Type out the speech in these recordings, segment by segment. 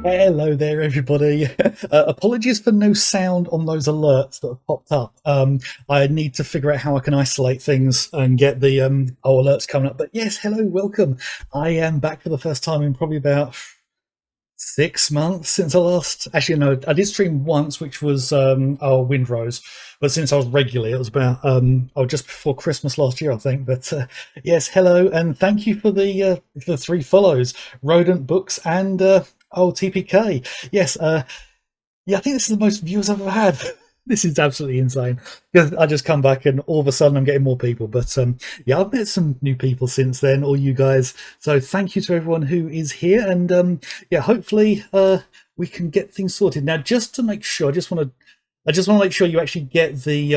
Hello there, everybody. Apologies for no sound on those alerts that have popped up. I need to figure out how I can isolate things and get the alerts coming up. But yes, hello, welcome. I am back for the first time in probably about 6 months since I last. Actually, no, I did stream once, which was Windrose. But since I was regularly, it was about just before Christmas last year, I think. But yes, hello, and thank you for the three follows, Rodent Books and TPK. Yes, yeah, I think this is the most views I've ever had. This is absolutely insane. Because I just come back and all of a sudden I'm getting more people. But yeah, I've met some new people since then, all you guys. So thank you to everyone who is here, and yeah, hopefully we can get things sorted. Now, just to make sure, I just want to make sure you actually get the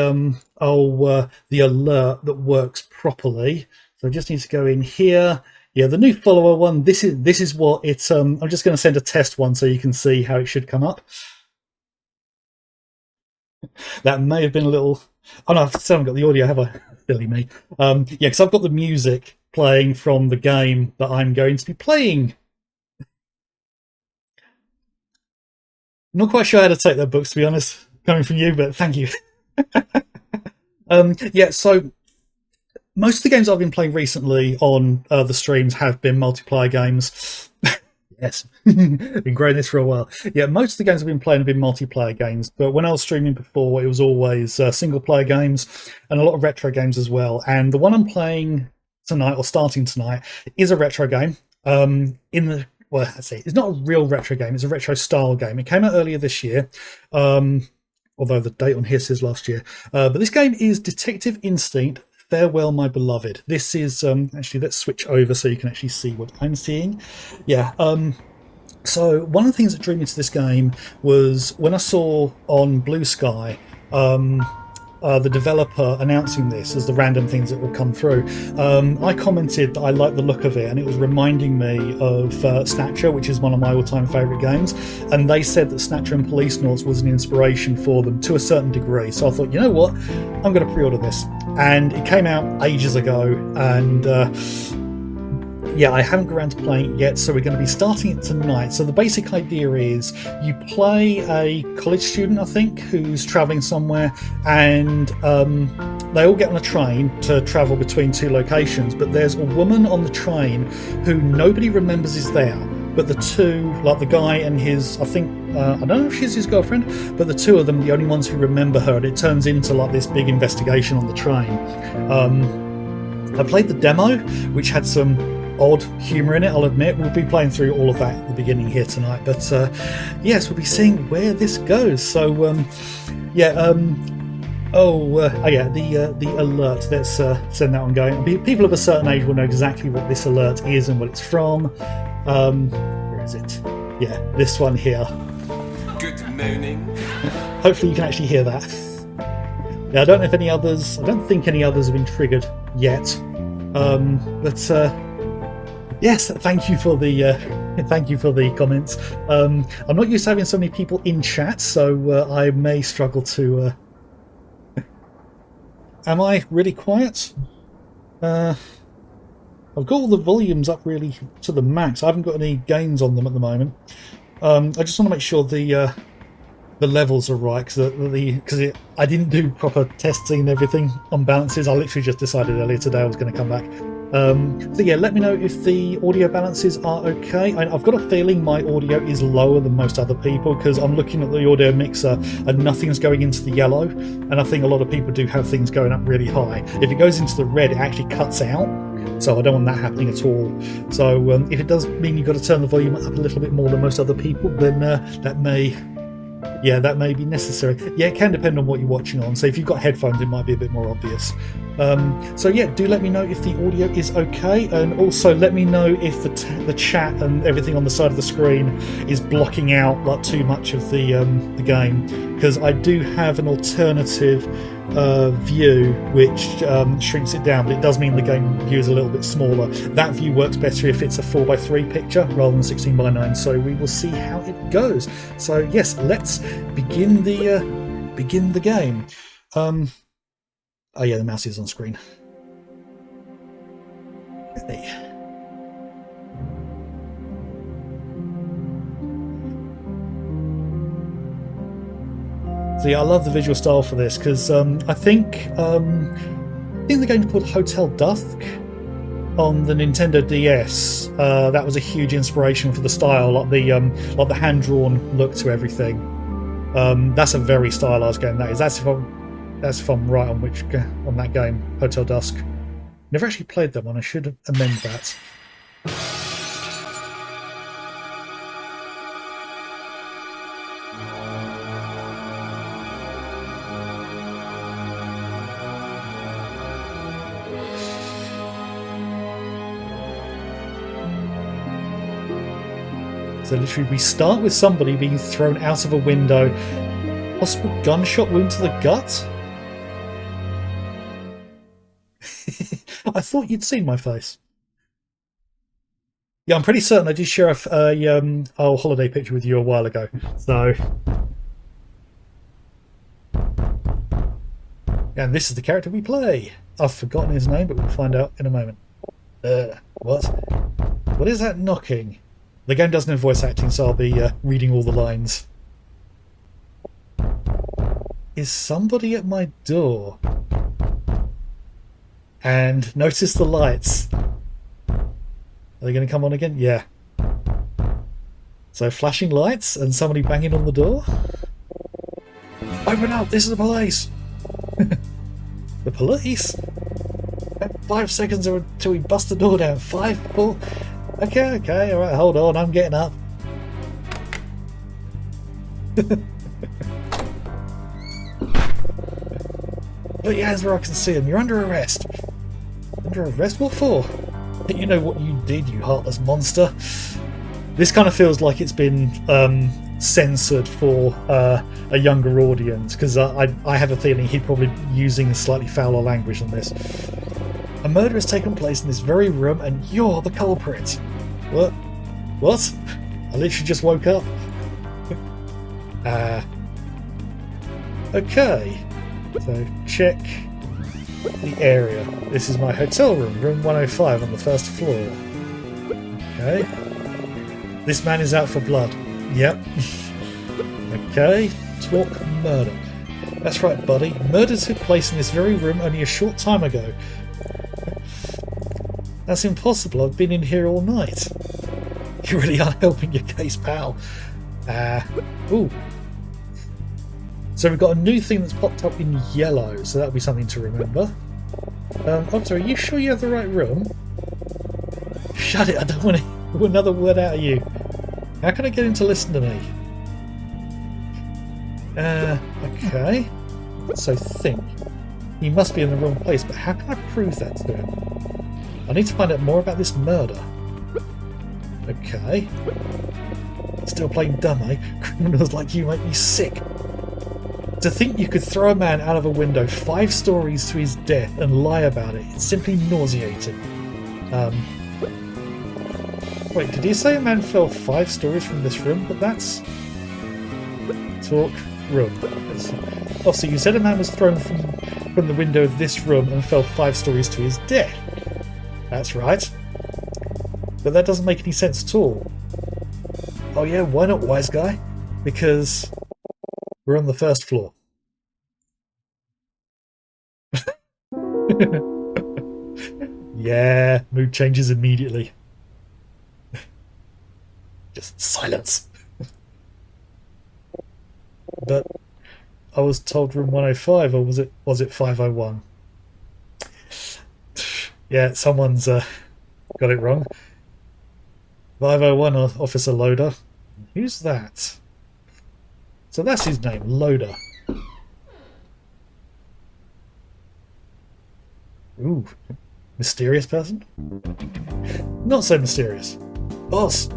alert that works properly. So I just need to go in here. Yeah, the new follower one. This is what it's. I'm just going to send a test one so you can see how it should come up. That may have been a little. Oh no, I still haven't got the audio, have I? Silly me. Yeah, because I've got the music playing from the game that I'm going to be playing. Not quite sure how to take that books, to be honest, coming from you, but thank you. Yeah, so most of the games I've been playing recently on the streams have been multiplayer games. Yes, been growing this for a while. Yeah, most of the games I've been playing have been multiplayer games, but when I was streaming before, it was always single player games and a lot of retro games as well. And the one I'm playing tonight, or starting tonight, is a retro game. In the well, let's see, it's not a real retro game; it's a retro style game. It came out earlier this year. Although the date on here says last year. But this game is Detective Instinct Farewell, My Beloved. This is, actually, let's switch over so you can actually see what I'm seeing. Yeah, so one of the things that drew me to this game was when I saw on Blue Sky the developer announcing this as the random things that would come through. I commented that I liked the look of it, and it was reminding me of Snatcher, which is one of my all-time favourite games. And they said that Snatcher and Police Noughts was an inspiration for them to a certain degree. So I thought, you know what, I'm going to pre-order this. And it came out ages ago, and yeah, I haven't got around to playing it yet, so we're going to be starting it tonight. So the basic idea is you play a college student, I think, who's travelling somewhere, and they all get on a train to travel between two locations, but there's a woman on the train who nobody remembers is there, but the two, like the guy and his, I think, I don't know if she's his girlfriend, but the two of them, the only ones who remember her, and it turns into like this big investigation on the train. I played the demo, which had some odd humour in it, I'll admit. We'll be playing through all of that at the beginning here tonight, but yes, we'll be seeing where this goes. So yeah, yeah, the alert, let's send that one going. People of a certain age will know exactly what this alert is and what it's from. Where is it? Yeah, this one here. Good morning. Hopefully you can actually hear that. Yeah, I don't know if any others, I don't think any others have been triggered yet, but yes, thank you for the comments. I'm not used to having so many people in chat, so I may struggle to. Am I really quiet? I've got all the volumes up really to the max. I haven't got any gains on them at the moment. I just want to make sure the levels are right, because I didn't do proper testing and everything on balances. I literally just decided earlier today I was going to come back. So yeah, let me know if the audio balances are okay. I've got a feeling my audio is lower than most other people, because I'm looking at the audio mixer and nothing's going into the yellow, and I think a lot of people do have things going up really high. If it goes into the red, it actually cuts out, so I don't want that happening at all. So if it does mean you've got to turn the volume up a little bit more than most other people, then that may be necessary. Yeah, it can depend on what you're watching on. So if you've got headphones, it might be a bit more obvious. So yeah, do let me know if the audio is okay, and also let me know if the chat and everything on the side of the screen is blocking out like too much of the game, because I do have an alternative view which shrinks it down, but it does mean the game view is a little bit smaller. That view works better if it's a 4:3 picture rather than 16:9, so we will see how it goes. So yes, let's begin the game. Oh yeah, the mouse is on screen. Okay. So yeah, I love the visual style for this because I think the game's called Hotel Dusk on the Nintendo DS. That was a huge inspiration for the style, like the hand-drawn look to everything. That's a very stylized game. That is. That's if I'm right on that game, Hotel Dusk. Never actually played that one. I should amend that. So literally we start with somebody being thrown out of a window. Possible gunshot wound to the gut? I thought you'd seen my face. Yeah, I'm pretty certain I did share a holiday picture with you a while ago. So... And this is the character we play. I've forgotten his name, but we'll find out in a moment. What? What is that knocking? The game doesn't have voice acting, so I'll be reading all the lines. Is somebody at my door? And notice the lights. Are they going to come on again? Yeah. So flashing lights and somebody banging on the door. Open up! This is the police! The police? 5 seconds until we bust the door down. 5, 4... Okay, alright, hold on, I'm getting up. Put your hands where I can see them. You're under arrest. Under arrest? What for? You know what you did, you heartless monster. This kind of feels like it's been censored for a younger audience, because I have a feeling he'd probably be using slightly fouler language than this. A murder has taken place in this very room and you're the culprit. What? What? I literally just woke up. Okay. So check the area. This is my hotel room, room 105 on the first floor. Okay. This man is out for blood. Yep. Okay. Talk murder. That's right, buddy. Murder took place in this very room only a short time ago. That's impossible. I've been in here all night. You really are helping your case, pal. Ooh. So we've got a new thing that's popped up in yellow, so that'll be something to remember. Officer, are you sure you have the right room? Shut it, I don't want to hear another word out of you. How can I get him to listen to me? Okay. So think. He must be in the wrong place, but how can I prove that to him? I need to find out more about this murder. Okay. Still playing dumb, eh? Criminals like you make me sick. To think you could throw a man out of a window 5 stories to his death and lie about it, it's simply nauseating. Wait, did he say a man fell 5 stories from this room? But that's... Talk room. Oh, so you said a man was thrown from the window of this room and fell 5 stories to his death. That's right. But that doesn't make any sense at all. Oh yeah, why not, wise guy? Because we're on the first floor. Yeah, mood changes immediately. Just silence. But I was told room 105, or was it 501? Yeah, someone's got it wrong. 501, Officer Loader. Who's that? So that's his name, Loader. Ooh, mysterious person? Not so mysterious. Boss!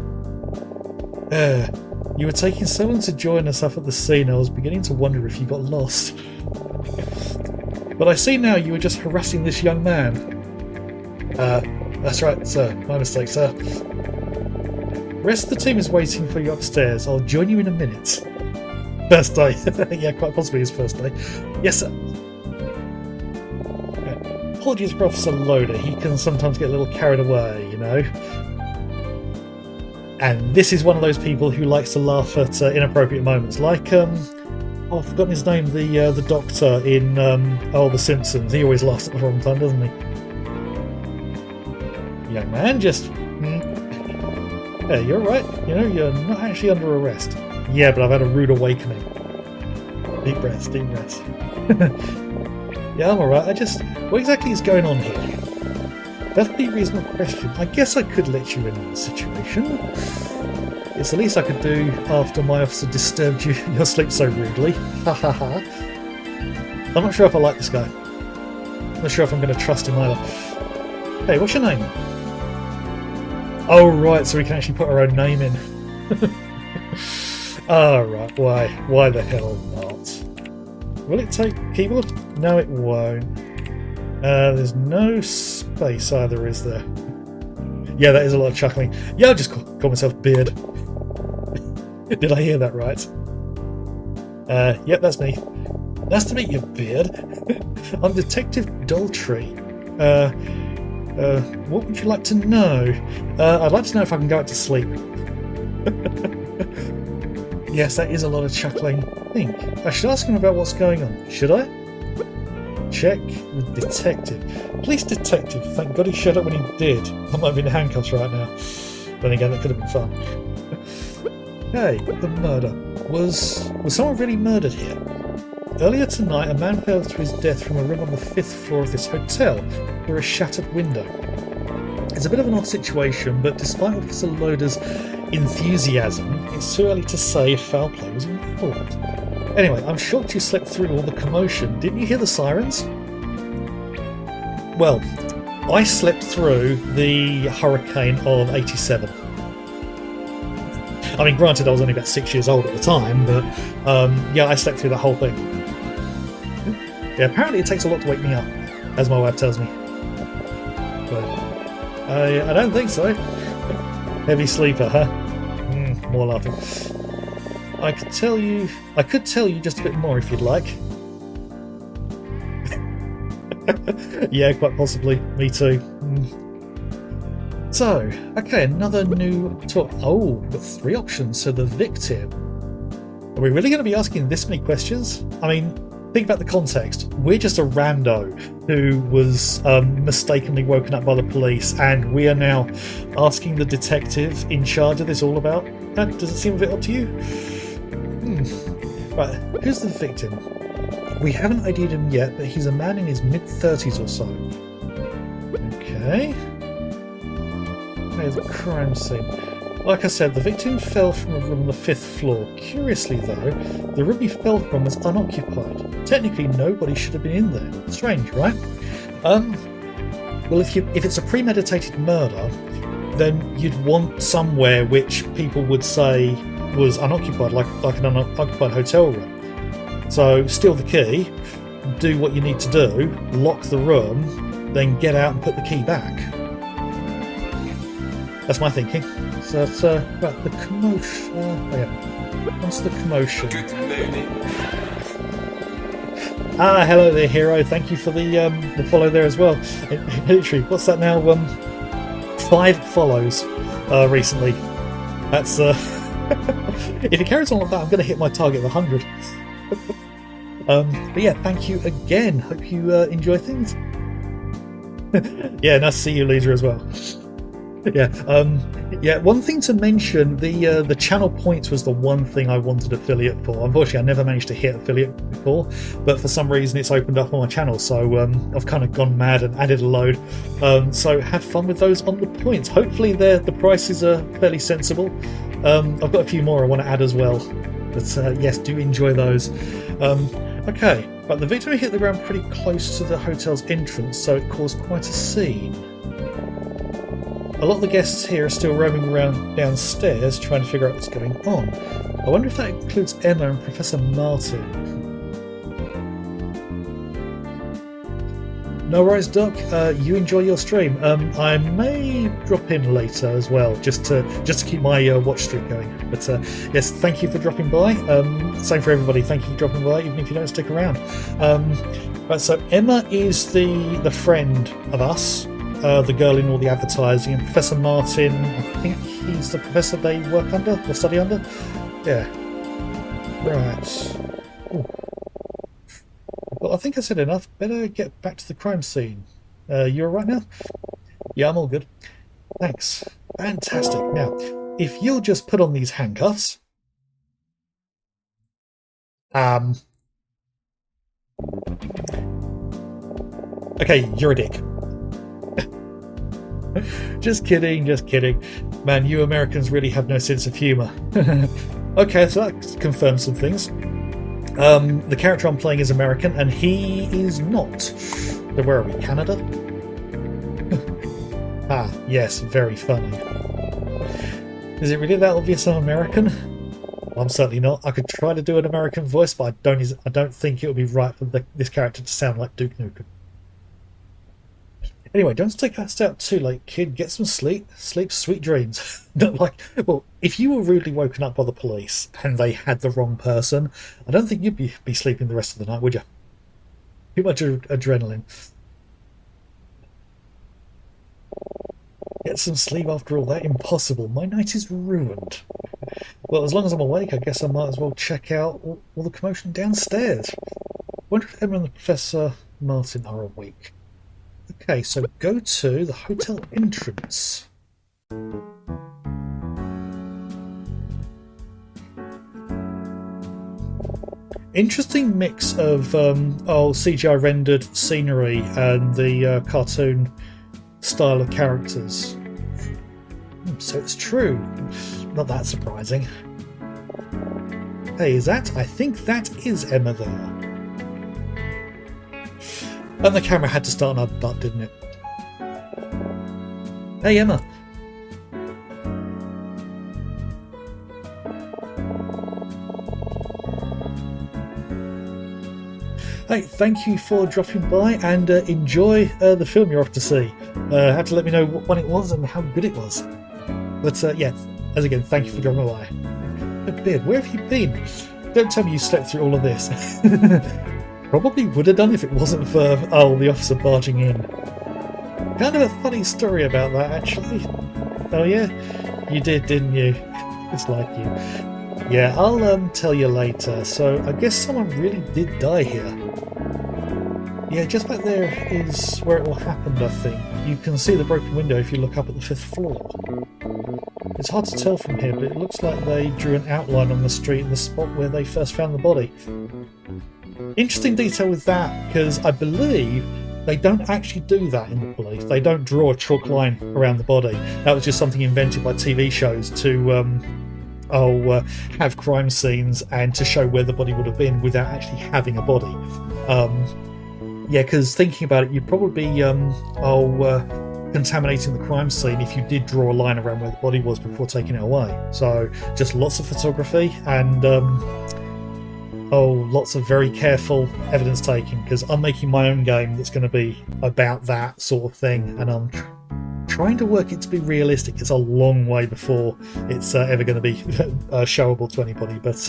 You were taking so long to join us up at the scene, I was beginning to wonder if you got lost. But I see now you were just harassing this young man. That's right, sir. My mistake, sir. The rest of the team is waiting for you upstairs. I'll join you in a minute. First day. Yeah, quite possibly his first day. Yes, sir. Apologies for Officer Loader. He can sometimes get a little carried away, you know. And this is one of those people who likes to laugh at inappropriate moments. Like Oh, I've forgotten his name. The doctor in The Simpsons. He always laughs at the wrong time, doesn't he? Young man, just hey, you're right. You know, you're not actually under arrest. Yeah, but I've had a rude awakening. Deep breaths, deep breaths. Yeah, I'm alright. What exactly is going on here? That's the reasonable question. I guess I could let you in on the situation. It's the least I could do after my officer disturbed your sleep so rudely. Ha ha ha. I'm not sure if I like this guy. I'm not sure if I'm going to trust him either. Hey, what's your name? Oh, right, so we can actually put our own name in. Alright, why the hell not? Will it take keyboard? No, it won't. There's no space either, is there? Yeah, that is a lot of chuckling. Yeah, I'll just call myself Beard. Did I hear that right? Yep, that's me. Nice to meet you, Beard. I'm Detective Daltrey. What would you like to know? I'd like to know if I can go out to sleep. Yes, that is a lot of chuckling. Think. I should ask him about what's going on. Should I? Check with detective. Police detective. Thank God he showed up when he did. I might have been in handcuffs right now. Then again, that could have been fun. Hey, the murder. Was someone really murdered here? Earlier tonight, a man fell to his death from a room on the 5th floor of this hotel through a shattered window. It's a bit of an odd situation, but despite Officer Loader's enthusiasm, it's too early to say if foul play was involved. Anyway, I'm shocked you slept through all the commotion. Didn't you hear the sirens? Well, I slept through the hurricane of '87. I mean, granted, I was only about 6 years old at the time, but yeah, I slept through the whole thing. Yeah, apparently it takes a lot to wake me up, as my wife tells me. But I don't think so. Heavy sleeper, huh? More laughing. I could tell you just a bit more if you'd like. Yeah, quite possibly. Me too. So, okay, another new talk. Oh, we've got 3 options. So the victim. Are we really going to be asking this many questions? I mean, think about the context. We're just a rando who was mistakenly woken up by the police, and we are now asking the detective in charge of this all about. Does it seem a bit up to you? Right, who's the victim? We haven't ID'd him yet, but he's a man in his mid-30s or so. Okay. Okay, the crime scene. Like I said, the victim fell from a room on the 5th floor. Curiously though, the room he fell from was unoccupied. Technically nobody should have been in there. Strange, right? Well, if it's a premeditated murder, then you'd want somewhere which people would say was unoccupied, like an unoccupied hotel room. So steal the key, do what you need to do, lock the room, then get out and put the key back. That's my thinking. So that's right, the commotion. Oh yeah. What's the commotion? Good morning. Ah, hello there, hero. Thank you for the follow there as well. Literally, what's that now? 5 follows recently. That's if it carries on like that, I'm going to hit my target of 100. But yeah, thank you again. Hope you enjoy things. Yeah, nice to see you, Leader, as well. Yeah, yeah. One thing to mention: the channel points was the one thing I wanted affiliate for. Unfortunately, I never managed to hit affiliate before, but for some reason it's opened up on my channel. So I've kind of gone mad and added a load. So have fun with those on the points. Hopefully, the prices are fairly sensible. I've got a few more I want to add as well. But yes, do enjoy those. Okay, but the victim hit the ground pretty close to the hotel's entrance, so it caused quite a scene. A lot of the guests here are still roaming around downstairs trying to figure out what's going on. I wonder if that includes Emma and Professor Martin. No worries, Doc. You enjoy your stream. I may drop in later as well, just to keep my watch streak going. But yes, thank you for dropping by. Same for everybody. Thank you for dropping by, even if you don't stick around. Right. So Emma is the friend of us. The girl in all the advertising, and Professor Martin, I think he's the professor they work under or study under. Yeah. Right. Ooh. I think I said enough. Better get back to the crime scene. You alright now? Yeah, I'm all good. Thanks. Fantastic. Now, if you'll just put on these handcuffs. Okay, you're a dick. Just kidding, just kidding. Man, you Americans really have no sense of humour. Okay, so that confirms some things. The character I'm playing is American, and he is not. So where are we? Canada? Ah, yes, very funny. Is it really that obvious I'm American? I'm certainly not. I could try to do an American voice, but I don't think it would be right for this character to sound like Duke Nukem. Anyway, don't take us out too late, kid. Get some sleep. Sleep sweet dreams. Not like, well, if you were rudely woken up by the police and they had the wrong person, I don't think you'd be sleeping the rest of the night, would you? Too much adrenaline. Get some sleep after all that? Impossible. My night is ruined. Well, as long as I'm awake, I guess I might as well check out all the commotion downstairs. Wonder if Emma and the Professor Martin are awake. Okay, so go to the hotel entrance. Interesting mix of CGI rendered scenery and the cartoon style of characters. So it's true. Not that surprising. Hey, is that? I think that is Emma there. And the camera had to start on her butt, didn't it? Hey, Emma. Hey, thank you for dropping by and enjoy the film you're off to see. Have to let me know what one it was and how good it was. But yeah, as again, thank you for dropping by. Beard, where have you been? Don't tell me you slept through all of this. Probably would have done if it wasn't for, the officer barging in. Kind of a funny story about that, actually. Oh yeah? You did, didn't you? It's like you. Yeah, I'll tell you later. So I guess someone really did die here. Yeah, just back there is where it all happened, I think. You can see the broken window if you look up at the 5th floor. It's hard to tell from here, but it looks like they drew an outline on the street in the spot where they first found the body. Interesting detail with that, because I believe they don't actually do that in the police. They don't draw a chalk line around the body. That was just something invented by TV shows to have crime scenes and to show where the body would have been without actually having a body. Yeah, because thinking about it, you'd probably be contaminating the crime scene if you did draw a line around where the body was before taking it away. So just lots of photography and lots of very careful evidence taking, because I'm making my own game that's going to be about that sort of thing, and I'm trying to work it to be realistic. It's a long way before it's ever going to be showable to anybody, but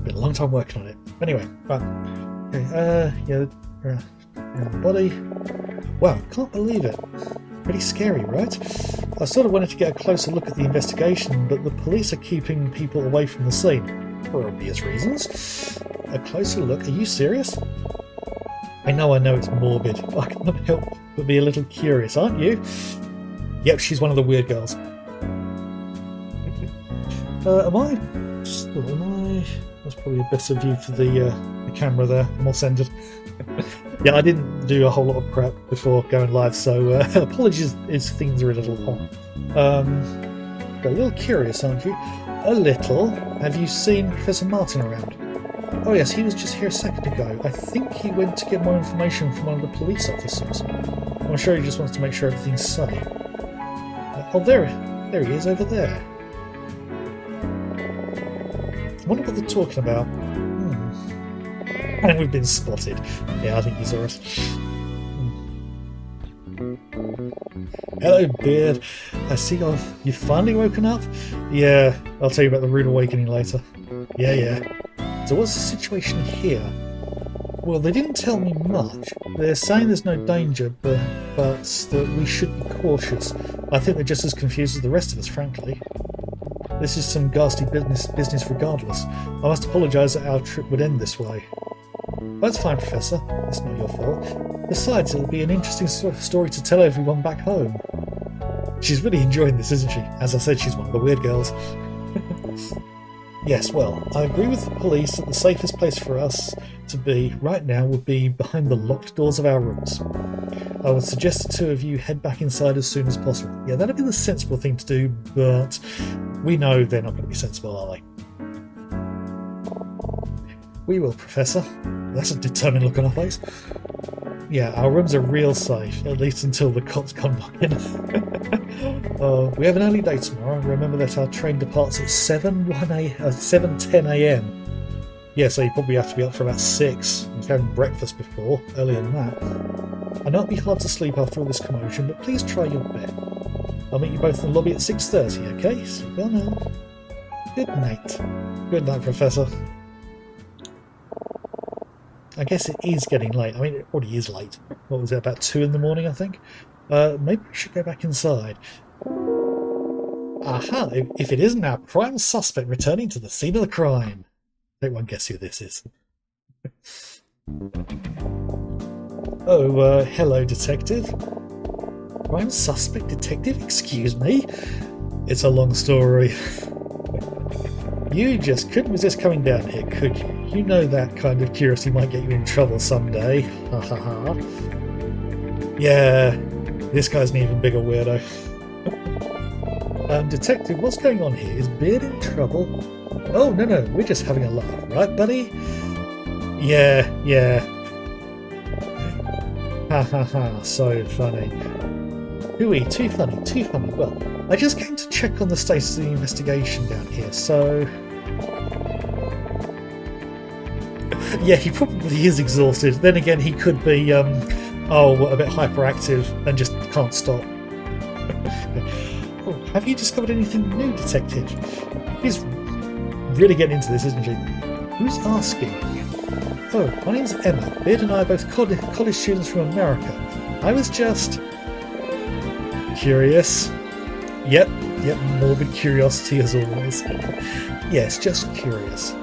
been a long time working on it. Anyway, the body. Wow, can't believe it. Pretty scary, right? I sort of wanted to get a closer look at the investigation, but the police are keeping people away from the scene. For obvious reasons. A closer look? Are you serious? I know it's morbid, but I can't help but be a little curious, aren't you? Yep, she's one of the weird girls. Am I? That's probably a better view for the camera there. I'm all centered. Yeah, I didn't do a whole lot of prep before going live, so apologies if things are a little off. But a little curious, aren't you? A little. Have you seen Professor Martin around? Oh yes, he was just here a second ago. I think he went to get more information from one of the police officers. I'm sure he just wants to make sure everything's safe. There he is over there. I wonder what they're talking about. And we've been spotted. Yeah, I think he saw us. Hello, Beard. I see you've finally woken up? Yeah, I'll tell you about the rude awakening later. Yeah. So what's the situation here? Well, they didn't tell me much. They're saying there's no danger, but that we should be cautious. I think they're just as confused as the rest of us, frankly. This is some ghastly business regardless. I must apologise that our trip would end this way. That's fine, Professor. It's not your fault. Besides, it'll be an interesting story to tell everyone back home. She's really enjoying this, isn't she? As I said, she's one of the weird girls. Yes, well, I agree with the police that the safest place for us to be right now would be behind the locked doors of our rooms. I would suggest the two of you head back inside as soon as possible. Yeah, that'd be the sensible thing to do, but we know they're not going to be sensible, are they? We will, Professor. That's a determined look on our face. Yeah, our rooms are real safe, at least until the cops come knocking. We have an early day tomorrow. Remember that our train departs at 7:10 a.m. Yeah, so you probably have to be up for about 6 and having breakfast before, earlier than that. I know it'll be hard to sleep after all this commotion, but please try your best. I'll meet you both in the lobby at 6:30, okay? Sleep well now. Good night. Good night, Professor. I guess it is getting late. I mean, it already is late. What was it, about 2 in the morning, I think? Maybe we should go back inside. Aha! If it isn't our prime suspect returning to the scene of the crime. Take one guess who this is. Oh, hello, detective. Prime suspect detective? Excuse me? It's a long story. You just couldn't resist coming down here, could you? You know that kind of curiosity might get you in trouble someday. Ha ha ha. Yeah, this guy's an even bigger weirdo. Detective, what's going on here? Is Beard in trouble? Oh, no, we're just having a laugh, right, buddy? Yeah. Ha ha ha, so funny. Hooey, too funny. Well, I just came to check on the status of the investigation down here, so... Yeah, he probably is exhausted. Then again, he could be, a bit hyperactive and just can't stop. Oh, have you discovered anything new, Detective? He's really getting into this, isn't she? Who's asking? Oh, my name's Emma. Beard and I are both college students from America. I was just... curious. Yep, morbid curiosity as always. Yes, just curious.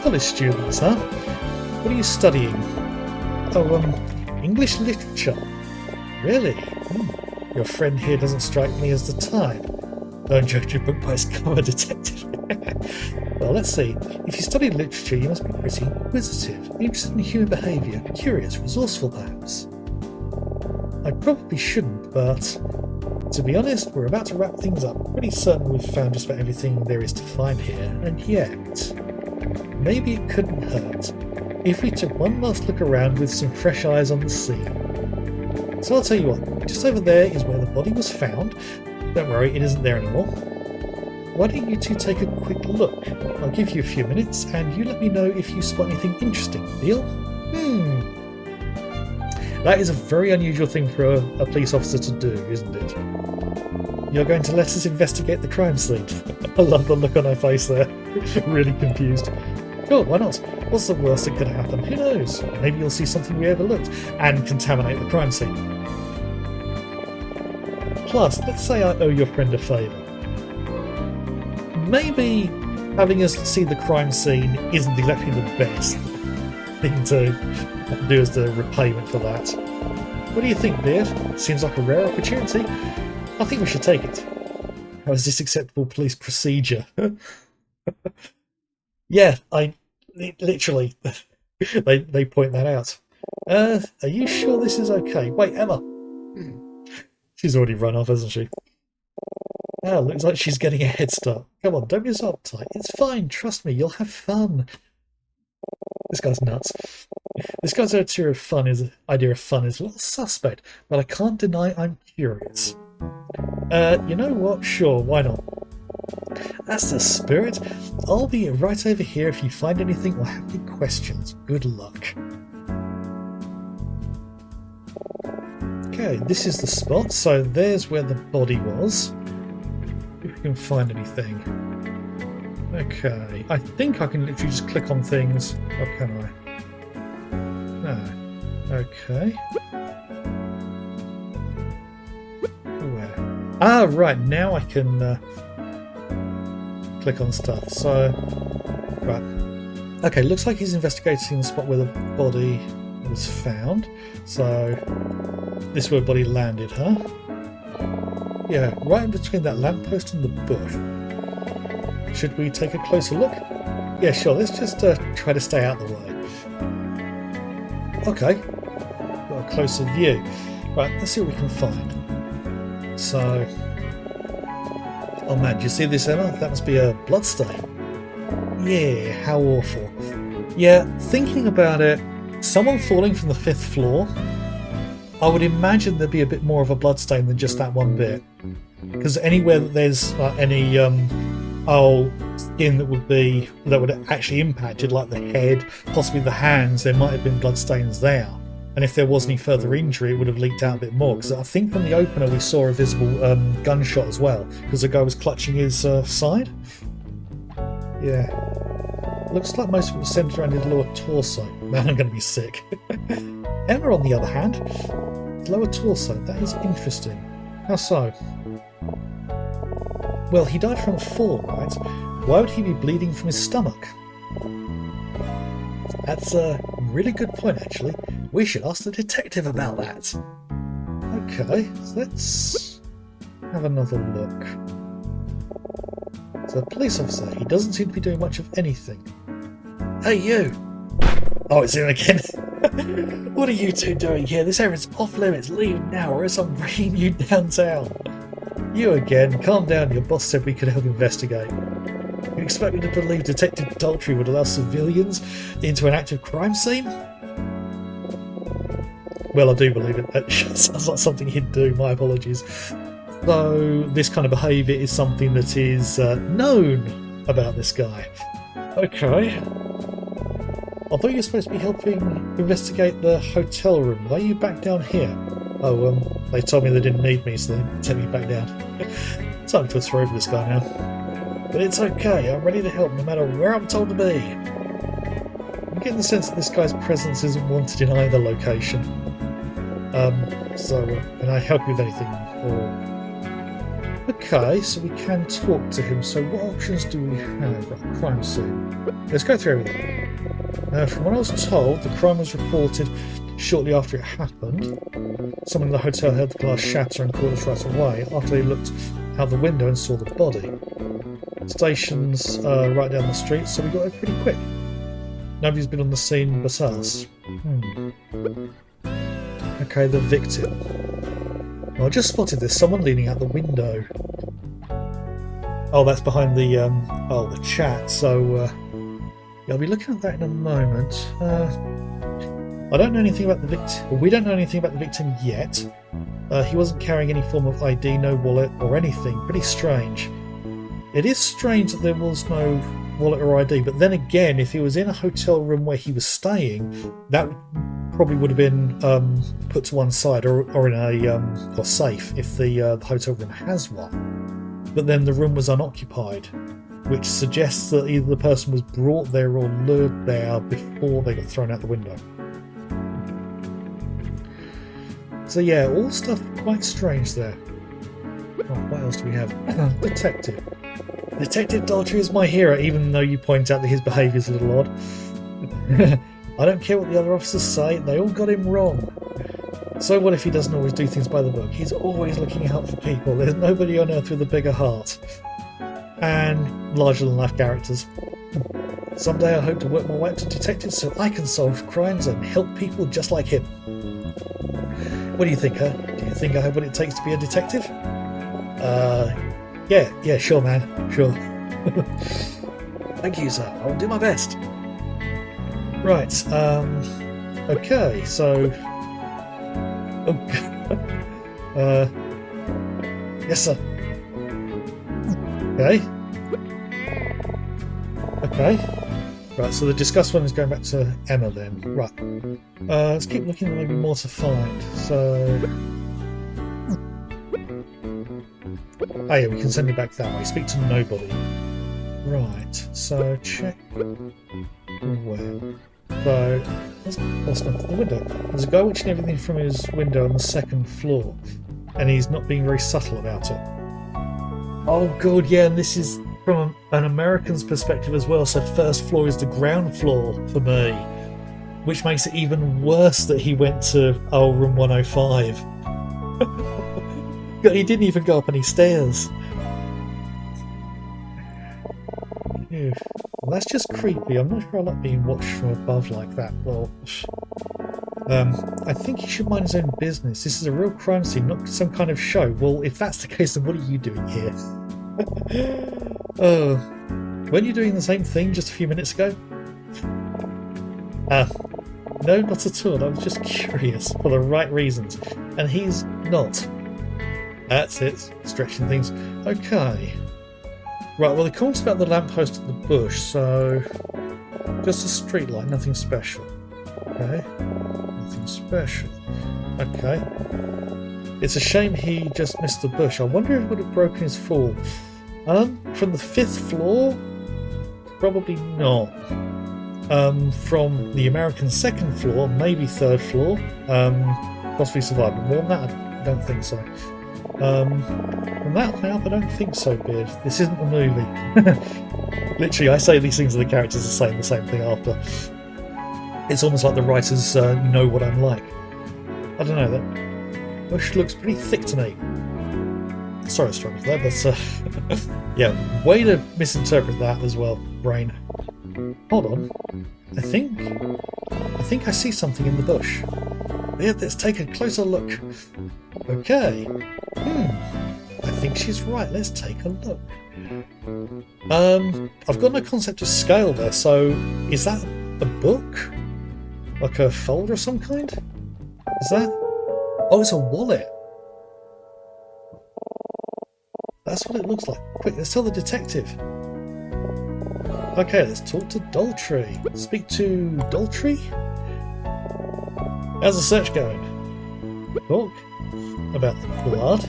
College students, huh? What are you studying? Oh, English literature. Really? Your friend here doesn't strike me as the type. Don't judge your book by its cover, Detective. Well, let's see. If you study literature, you must be pretty inquisitive, interested in human behaviour, curious, resourceful perhaps. I probably shouldn't, but to be honest, we're about to wrap things up. Pretty certain we've found just about everything there is to find here, and yet... maybe it couldn't hurt if we took one last look around with some fresh eyes on the scene. So I'll tell you what, just over there is where the body was found. Don't worry, it isn't there anymore. Why don't you two take a quick look? I'll give you a few minutes and you let me know if you spot anything interesting. Deal? That is a very unusual thing for a police officer to do, isn't it? You're going to let us investigate the crime scene. I love the look on her face there. Really confused. Sure, why not? What's the worst that could happen? Who knows? Maybe you'll see something we overlooked and contaminate the crime scene. Plus, let's say I owe your friend a favour. Maybe having us see the crime scene isn't exactly the best thing to do as the repayment for that. What do you think, Beard? Seems like a rare opportunity. I think we should take it. How is this acceptable police procedure? Yeah, literally, they point that out. Are you sure this is okay? Wait, Emma. She's already run off, hasn't she? Oh, looks like she's getting a head start. Come on, don't be so uptight. It's fine, trust me, you'll have fun. This guy's nuts. This guy's idea of fun is a little suspect, but I can't deny I'm curious. You know what? Sure, why not? That's the spirit. I'll be right over here if you find anything or have any questions. Good luck. Okay, this is the spot. So there's where the body was. If we can find anything. Okay, I think I can literally just click on things. Or can I? No. Okay. Where? Ah, right, now I can click on stuff. So, right. Okay, looks like he's investigating the spot where the body was found. So, this is where the body landed, huh? Yeah, right in between that lamppost and the bush. Should we take a closer look? Yeah, sure, let's just try to stay out of the way. Okay, got a closer view. Right, let's see what we can find. So, oh man, do you see this, Emma? That must be a bloodstain. Yeah, how awful. Yeah, thinking about it, someone falling from the 5th floor, I would imagine there'd be a bit more of a bloodstain than just that one bit. Because anywhere that there's any skin that would actually impacted, like the head, possibly the hands, there might have been bloodstains there. And if there was any further injury, it would have leaked out a bit more. Because I think from the opener we saw a visible gunshot as well, because the guy was clutching his side. Yeah. Looks like most of it was centered around his lower torso. Man, I'm going to be sick. Emma, on the other hand, lower torso. That is interesting. How so? Well, he died from a fall, right? Why would he be bleeding from his stomach? That's a really good point, actually. We should ask the detective about that. Okay, so let's have another look. So, the police officer, he doesn't seem to be doing much of anything. Hey, you! Oh, it's him again. What are you two doing here? This area's off limits. Leave now, or else I'm bringing you downtown. You again. Calm down. Your boss said we could help investigate. You expect me to believe Detective Daltrey would allow civilians into an active crime scene? Well, I do believe it. That sounds like something he'd do. My apologies. So, this kind of behaviour is something that is known about this guy. Okay. I thought you were supposed to be helping investigate the hotel room. Why are you back down here? Oh, they told me they didn't need me, so they sent me back down. Time to throw over this guy now. But it's okay, I'm ready to help no matter where I'm told to be. I'm getting the sense that this guy's presence isn't wanted in either location. Can I help you with anything? Or... Okay, so we can talk to him. So what options do we have? Right, crime scene. Let's go through everything. From what I was told, the crime was reported shortly after it happened. Someone in the hotel heard the glass shatter and called us right away after they looked out the window and saw the body. Station's right down the street, so we got it pretty quick. Nobody's been on the scene but us. Okay, the victim. Well, I just spotted there's someone leaning out the window. Oh, that's behind the the chat. So yeah, I'll be looking at that in a moment. I don't know anything about the victim. Well, we don't know anything about the victim yet. He wasn't carrying any form of ID, no wallet or anything. Pretty strange. It is strange that there was no wallet or ID, but then again, if he was in a hotel room where he was staying, that probably would have been put to one side or in a or safe if the hotel room has one. But then the room was unoccupied, which suggests that either the person was brought there or lured there before they got thrown out the window. So yeah, all stuff quite strange there. Oh, what else do we have? Detective. Detective Daltrey is my hero, even though you point out that his behaviour is a little odd. I don't care what the other officers say, they all got him wrong. So what if he doesn't always do things by the book? He's always looking out for people. There's nobody on earth with a bigger heart. And larger than life characters. Someday I hope to work my way up to detective so I can solve crimes and help people just like him. What do you think, huh? Do you think I have what it takes to be a detective? Yeah, sure, man. Sure. Thank you, sir. I'll do my best. Right, okay, so... Oh, yes, sir. Okay. Right, so the discussed one is going back to Emma then. Right. Let's keep looking, there may be more to find. So... Oh yeah, we can send it back that way. Speak to nobody. Right, so check... Where? So, what's not the window? There's a guy watching everything from his window on the 2nd floor, and he's not being very subtle about it. Oh god, yeah, and this is from an American's perspective as well, so first floor is the ground floor for me, which makes it even worse that he went to room 105. He didn't even go up any stairs. Phew. Well, that's just creepy. I'm not sure I like being watched from above like that. Well, I think he should mind his own business. This is a real crime scene, not some kind of show. Well, if that's the case, then what are you doing here? Oh, weren't you doing the same thing just a few minutes ago? No, not at all. I was just curious for the right reasons, and he's not. That's it, stretching things. Okay. Right, well, the comments about the lamppost at the bush, so just a street light, nothing special. Okay, nothing special. Okay. It's a shame he just missed the bush. I wonder if it would have broken his fall. From the 5th floor? Probably not. From the American 2nd floor, maybe 3rd floor, possibly survived. But more than that, I don't think so. From that point up, I don't think so, Beard. This isn't a movie. Literally, I say these things and the characters are saying the same thing after. It's almost like the writers know what I'm like. I don't know, that bush looks pretty thick to me. Sorry I struggled there, but yeah, way to misinterpret that as well, brain. Hold on. I think I see something in the bush. Yeah, let's take a closer look. Okay. I think she's right. Let's take a look. I've got no concept of scale there, so is that a book? Like a folder of some kind? Is that? Oh, it's a wallet. That's what it looks like. Quick, let's tell the detective. Okay, let's talk to Daltrey. Speak to Daltrey? How's the search going? Talk about the blood.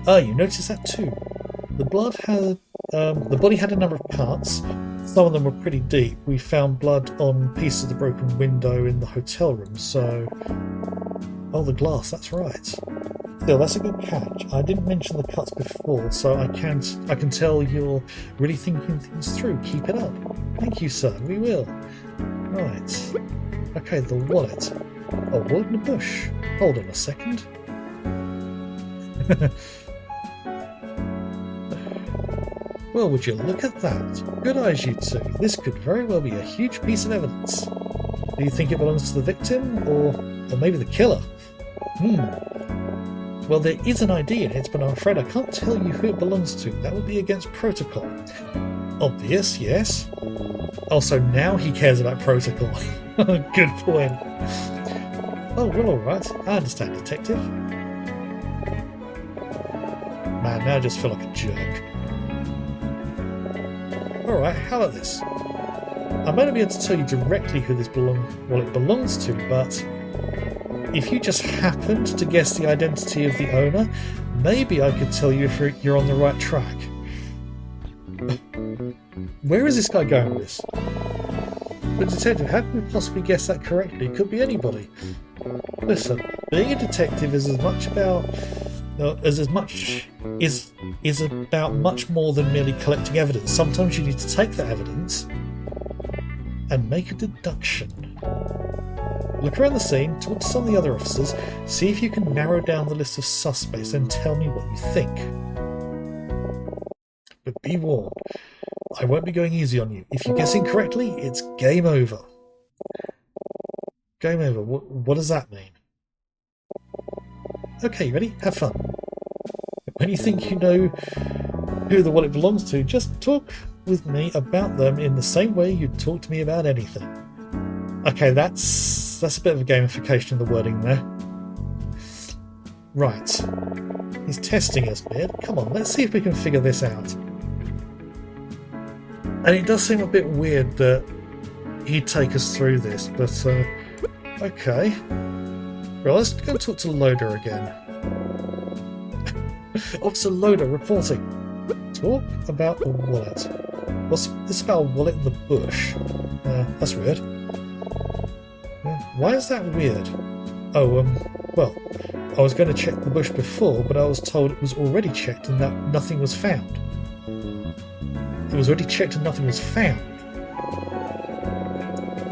Oh, you noticed that too. The blood had the body had a number of parts. Some of them were pretty deep. We found blood on pieces of the broken window in the hotel room, so... Oh, the glass, that's right. Still, that's a good catch. I didn't mention the cuts before, so I can tell you're really thinking things through. Keep it up. Thank you, sir. We will. Right. Okay, the wallet. A wallet in a bush. Hold on a second. Well, would you look at that? Good eyes, you two. This could very well be a huge piece of evidence. Do you think it belongs to the victim, or maybe the killer? Well, there is an ID in it, but I'm afraid I can't tell you who it belongs to. That would be against protocol. Obvious, yes. Also, now he cares about protocol. Good point. Oh, well, alright. I understand, detective. Man, now I just feel like a jerk. Alright, how about this? I might not be able to tell you directly who this wallet belongs to, but if you just happened to guess the identity of the owner, maybe I could tell you if you're on the right track. Where is this guy going with this? But detective, how can we possibly guess that correctly? It could be anybody. Listen, being a detective is about much more than merely collecting evidence. Sometimes you need to take that evidence and make a deduction. Look around the scene, talk to some of the other officers, see if you can narrow down the list of suspects, and tell me what you think. But be warned, I won't be going easy on you. If you guess incorrectly, it's game over. Game over. What does that mean? Okay, ready? Have fun. When you think you know who the wallet belongs to, just talk with me about them in the same way you'd talk to me about anything. Okay, that's a bit of a gamification of the wording there. Right. He's testing us, Beard. Come on, let's see if we can figure this out. And it does seem a bit weird that he'd take us through this, but okay. Well, let's go talk to Loader again. Officer Loader reporting. Talk about a wallet. What's this about a wallet in the bush? That's weird. Why is that weird? Oh, well, I was going to check the bush before, but I was told it was already checked and that nothing was found. It was already checked and nothing was found.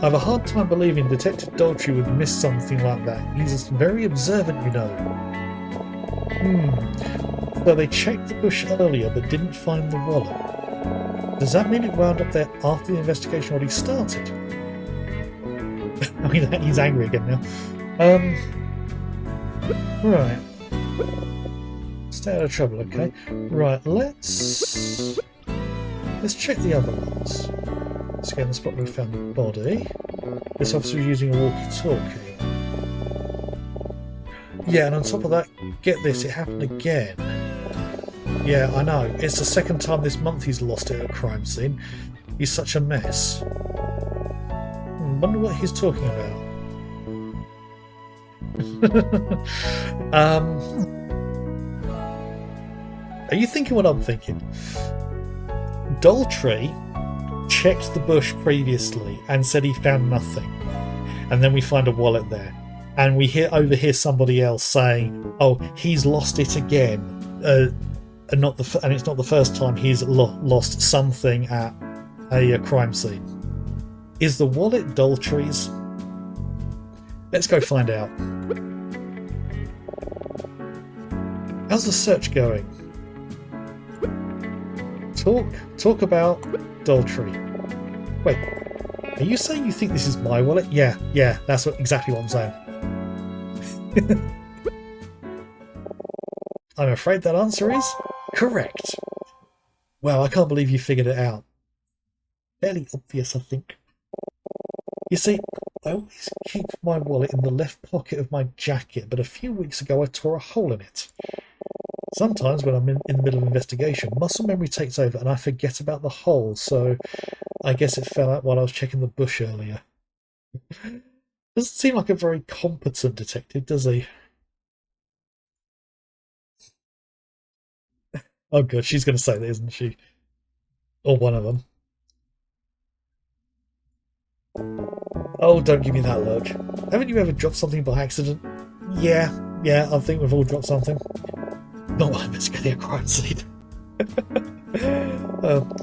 I have a hard time believing Detective Daltrey would miss something like that. He's very observant, you know. So they checked the bush earlier but didn't find the wallet. Does that mean it wound up there after the investigation already started? I mean, he's angry again now. Right. Stay out of trouble, okay? Right, let's check the other ones. Let's go in the spot where we found the body. This officer is using a walkie-talkie. Yeah, and on top of that, get this, it happened again. Yeah, I know. It's the second time this month he's lost it at a crime scene. He's such a mess. Wonder what he's talking about. Are you thinking what I'm thinking? Daltrey checked the bush previously and said he found nothing, and then we find a wallet there, and we overhear somebody else saying, "Oh, he's lost it again," and it's not the first time he's lost something at a crime scene. Is the wallet Daltrey's? Let's go find out. How's the search going? Talk about Daltrey. Wait, are you saying you think this is my wallet? Yeah, that's exactly what I'm saying. I'm afraid that answer is correct. Wow, I can't believe you figured it out. Fairly obvious, I think. You see, I always keep my wallet in the left pocket of my jacket, but a few weeks ago I tore a hole in it. Sometimes when I'm in the middle of investigation, muscle memory takes over and I forget about the hole, so I guess it fell out while I was checking the bush earlier. Doesn't seem like a very competent detective, does he? Oh good, she's going to say that, isn't she? Or one of them. Oh, don't give me that look. Haven't you ever dropped something by accident? Yeah, I think we've all dropped something. Not while investigating a crime scene.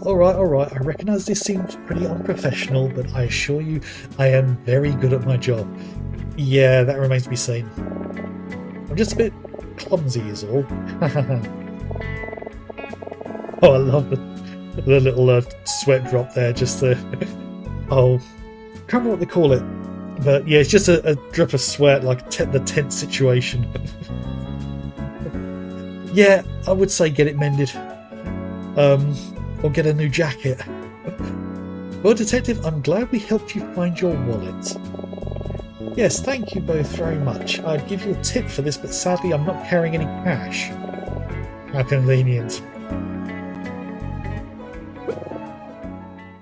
Alright, I recognise this seems pretty unprofessional, but I assure you I am very good at my job. Yeah, that remains to be seen. I'm just a bit clumsy is all. Oh, I love the little sweat drop there, just the... Oh, I can't remember what they call it, but yeah, it's just a drip of sweat, like the tense situation. Yeah, I would say get it mended. Or get a new jacket. Well, Detective, I'm glad we helped you find your wallet. Yes, thank you both very much. I'd give you a tip for this, but sadly I'm not carrying any cash. How convenient.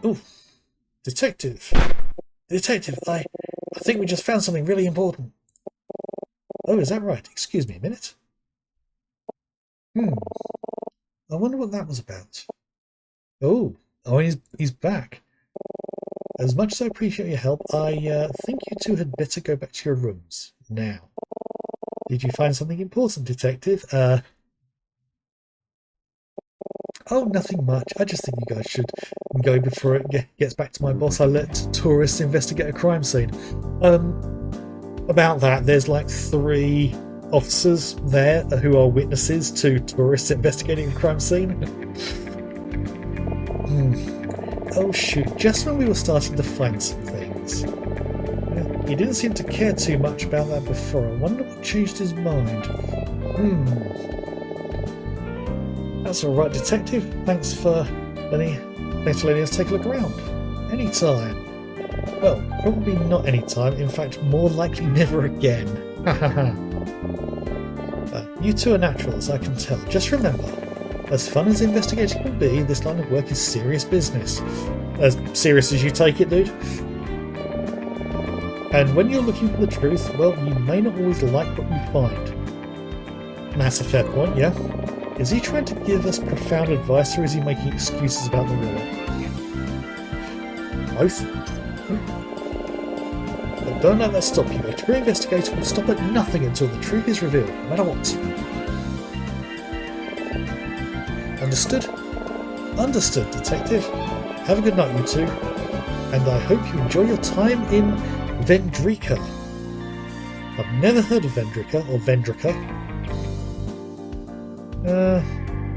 Ooh, Detective, I think we just found something really important. Oh, is that right? Excuse me a minute. I wonder what that was about. Oh, he's back. As much as I appreciate your help, I think you two had better go back to your rooms now. Did you find something important, Detective? Oh, nothing much. I just think you guys should go before it gets back to my boss. I let tourists investigate a crime scene. About that, there's like 3 officers there who are witnesses to tourists investigating a crime scene. Oh shoot, just when we were starting to find some things. He didn't seem to care too much about that before. I wonder what changed his mind. That's alright, Detective. Thanks for letting us take a look around. Anytime. Well, probably not anytime. In fact, more likely never again. You two are naturals, I can tell. Just remember, as fun as investigating can be, this line of work is serious business. As serious as you take it, dude. And when you're looking for the truth, well, you may not always like what you find. That's a fair point, yeah? Is he trying to give us profound advice, or is he making excuses about the war? Both. But don't let that stop you. A true investigator will stop at nothing until the truth is revealed, no matter what. Understood? Understood, Detective. Have a good night, you two. And I hope you enjoy your time in Vendrika. I've never heard of Vendrika or Vendrika.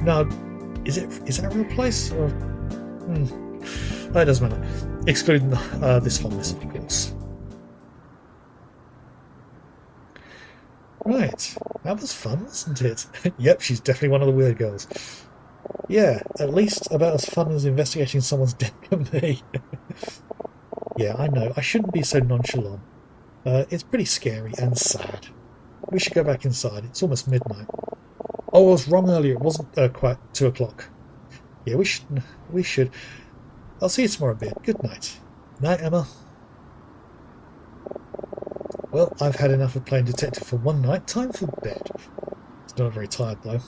No. Is that a real place? Or it doesn't matter. Excluding this homeless, of course. Right, that was fun, wasn't it? Yep, she's definitely one of the weird girls. Yeah, at least about as fun as investigating someone's death can be. Yeah, I know, I shouldn't be so nonchalant. It's pretty scary and sad. We should go back inside, it's almost midnight. Oh, I was wrong earlier, it wasn't quite 2 o'clock. Yeah, we should. I'll see you tomorrow, Ben. Good night. Night, Emma. Well, I've had enough of playing detective for one night. Time for bed. Still not very tired, though.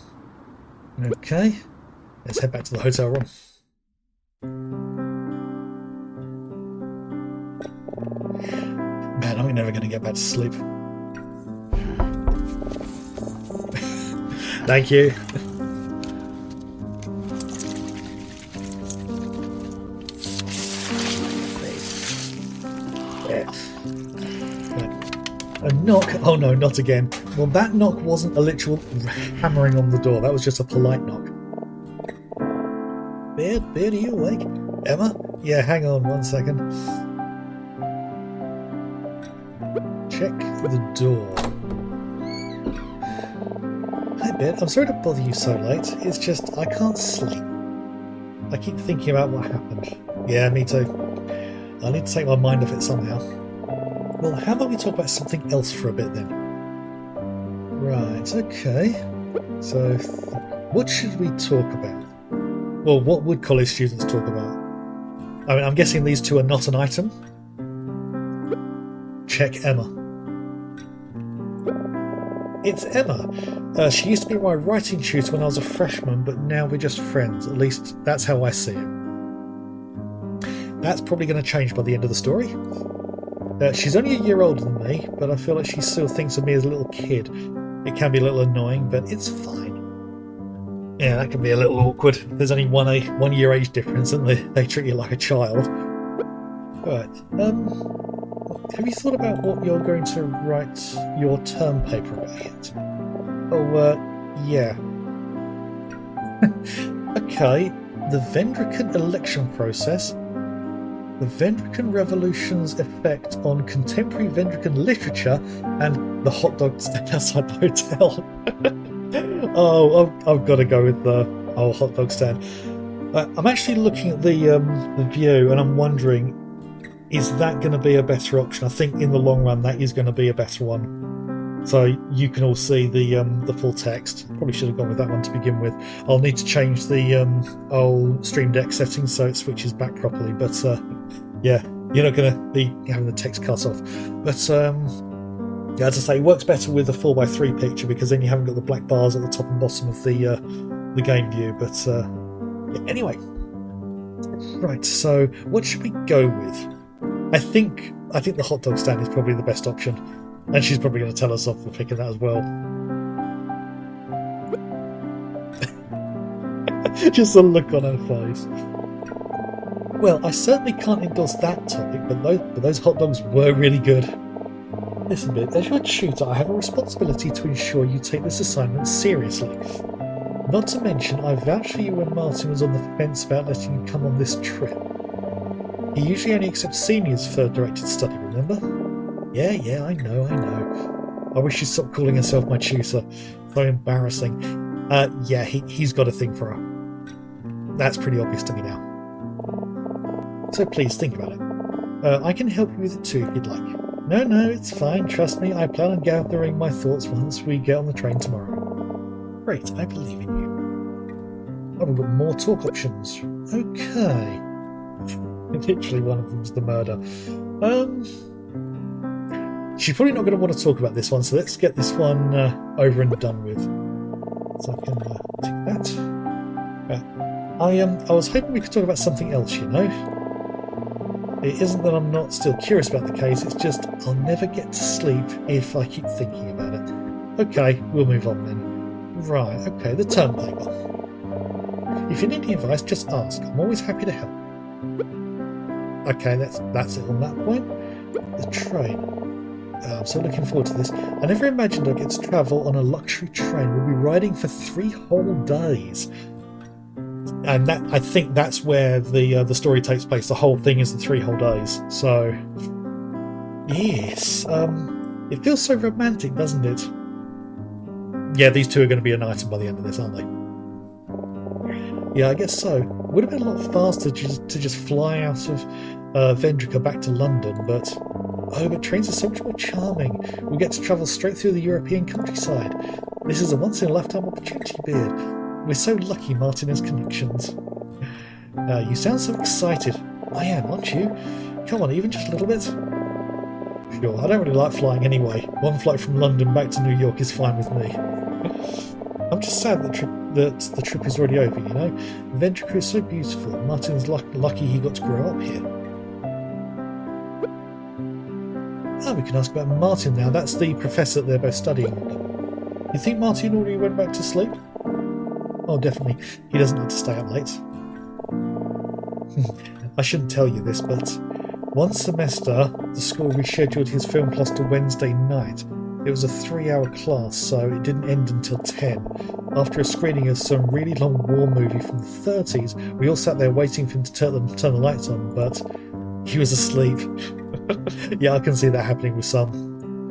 Okay. Let's head back to the hotel room. Man, are we never going to get back to sleep? Thank you. A knock? Oh no, not again. Well, that knock wasn't a literal hammering on the door. That was just a polite knock. Beard, are you awake? Emma? Yeah, hang on 1 second. Check the door. Hi, Beard. I'm sorry to bother you so late. It's just, I can't sleep. I keep thinking about what happened. Yeah, me too. I need to take my mind off it somehow. Well, how about we talk about something else for a bit then? Right, okay. So, what should we talk about? Well, what would college students talk about? I mean, I'm guessing these two are not an item. Check Emma. It's Emma. She used to be my writing tutor when I was a freshman, but now we're just friends. At least, that's how I see it. That's probably going to change by the end of the story. She's only a year older than me, but I feel like she still thinks of me as a little kid. It can be a little annoying, but it's fine. Yeah, that can be a little awkward. There's only one year age difference, and they treat you like a child. Right. Have you thought about what you're going to write your term paper about yet? Oh, yeah. Okay. The Vendrican election process. The Vendrican Revolution's effect on contemporary Vendrican literature, and the hot dog stand outside the hotel. Oh, I've got to go with the hot dog stand. I'm actually looking at the view, and I'm wondering, is that going to be a better option? I think in the long run, that is going to be a better one. So you can all see the full text. Probably should have gone with that one to begin with. I'll need to change the old Stream Deck settings so it switches back properly. But yeah, you're not going to be having the text cut off. But yeah, as I say, it works better with a 4:3 picture because then you haven't got the black bars at the top and bottom of the game view. But yeah, anyway, right. So what should we go with? I think the hot dog stand is probably the best option. And she's probably going to tell us off for picking that as well. Just the look on her face. Well, I certainly can't endorse that topic, but those hot dogs were really good. Listen, Bit, as your tutor, I have a responsibility to ensure you take this assignment seriously. Not to mention, I vouched for you when Martin was on the fence about letting you come on this trip. He usually only accepts seniors for directed study, remember? Yeah, I know. I wish she'd stop calling herself my tutor. So embarrassing. Yeah, he's got a thing for her. That's pretty obvious to me now. So please, think about it. I can help you with it too if you'd like. No, it's fine. Trust me, I plan on gathering my thoughts once we get on the train tomorrow. Great, I believe in you. Oh, we've got more talk options. Okay. Literally one of them's the murder. She's probably not going to want to talk about this one, so let's get this one over and done with. So I can take that. I was hoping we could talk about something else, you know. It isn't that I'm not still curious about the case, it's just I'll never get to sleep if I keep thinking about it. Okay, we'll move on then. Right, okay, the term paper. If you need any advice, just ask. I'm always happy to help. Okay, that's it on that point. The train. I'm so looking forward to this. I never imagined I'd get to travel on a luxury train. We'll be riding for 3 whole days. And that, I think that's where the story takes place. The whole thing is the 3 whole days. So, yes. It feels so romantic, doesn't it? Yeah, these two are going to be an item by the end of this, aren't they? Yeah, I guess so. Would have been a lot faster to just fly out of Vendrica back to London, but trains are so much more charming. We get to travel straight through the European countryside. This is a once-in-a-lifetime opportunity, Beard. We're so lucky Martin has connections. You sound so excited. I am, aren't you? Come on, even just a little bit. Sure, I don't really like flying anyway. One flight from London back to New York is fine with me. I'm just sad that the trip is already over, you know? Vendrica is so beautiful. Martin's lucky he got to grow up here. We can ask about Martin now. That's the professor that they're both studying under. You think Martin already went back to sleep? Oh, definitely. He doesn't need to stay up late. I shouldn't tell you this, but one semester the school rescheduled his film class to Wednesday night. It was a 3-hour class, so it didn't end until 10. After a screening of some really long war movie from the 30s, we all sat there waiting for him to turn the lights on, but he was asleep. Yeah, I can see that happening with some.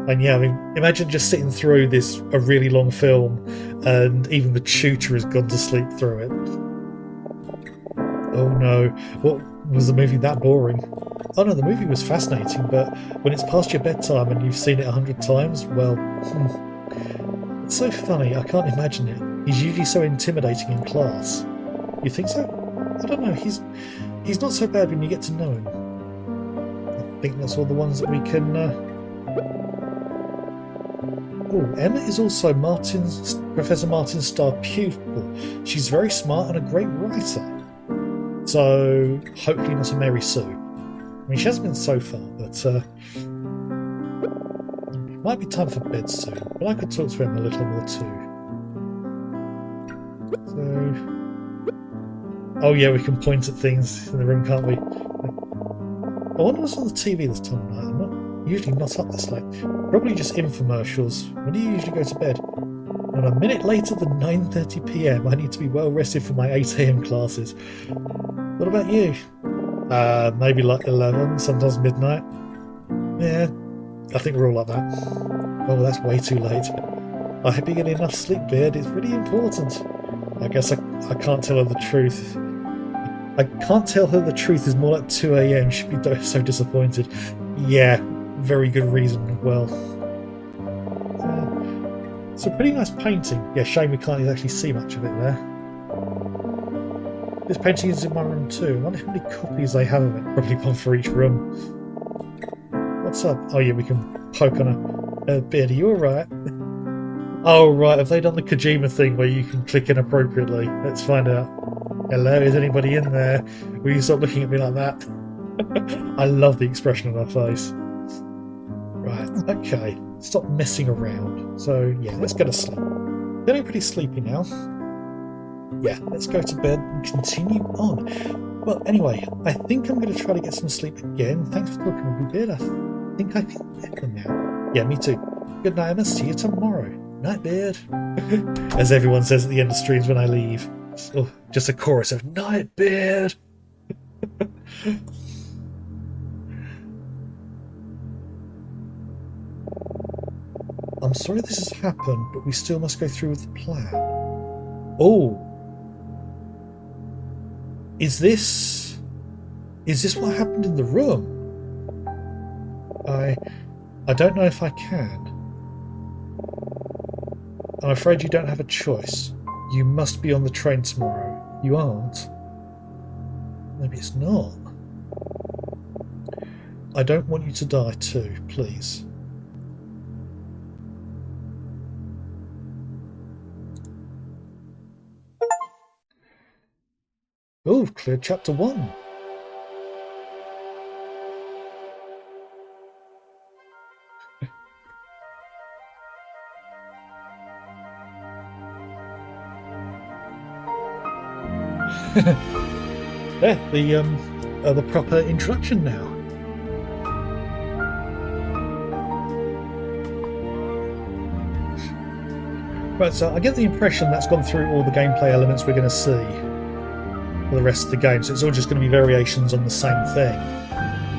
And yeah, I mean, imagine just sitting through a really long film and even the tutor has gone to sleep through it. Oh no, what was the movie that boring? Oh no, the movie was fascinating, but when it's past your bedtime and you've seen it 100 times, well, it's so funny, I can't imagine it. He's usually so intimidating in class. You think so? I don't know, he's not so bad when you get to know him. I think that's all the ones that we can... Oh, Emma is also Professor Martin's star pupil. She's very smart and a great writer. So, hopefully not a Mary Sue. I mean, she hasn't been so far, but it might be time for bed soon. But I could talk to Emma a little more too. So... Oh yeah, we can point at things in the room, can't we? I wonder what's on the TV this time of night. I'm usually not up this late. Probably just infomercials. When do you usually go to bed? And a minute later than 9:30 PM, I need to be well rested for my 8 AM classes. What about you? Maybe like 11, sometimes midnight. Yeah, I think we're all like that. Oh, that's way too late. I hope you get enough sleep, Beard. It's really important. I guess I can't tell her the truth. I can't tell her the truth is more like 2 AM. She'd be so disappointed. Yeah, very good reason. Well, it's a pretty nice painting. Yeah, shame we can't actually see much of it there. This painting is in my room too. I wonder how many copies they have of it. Probably one for each room. What's up? Oh yeah, we can poke on a Beard. Are you alright? Oh right, have they done the Kojima thing where you can click inappropriately? Let's find out. Hello, is anybody in there? Will you stop looking at me like that? I love the expression on her face. Right, okay. Stop messing around. So, yeah, let's go to sleep. Feeling pretty sleepy now. Yeah, let's go to bed and continue on. Well, anyway, I think I'm going to try to get some sleep again. Thanks for talking with me, Beard. I think I feel better now. Yeah, me too. Good night, Emma. See you tomorrow. Night, Beard. As everyone says at the end of streams when I leave. Oh, just a chorus of Night, Beard. I'm sorry this has happened, but we still must go through with the plan. Oh. Is this what happened in the room? I don't know if I can. I'm afraid you don't have a choice. You must be on the train tomorrow. You aren't? Maybe it's not. I don't want you to die too, please. Oh, we've cleared chapter 1. There, the proper introduction now. Right, so I get the impression that's gone through all the gameplay elements we're going to see for the rest of the game, so it's all just going to be variations on the same thing.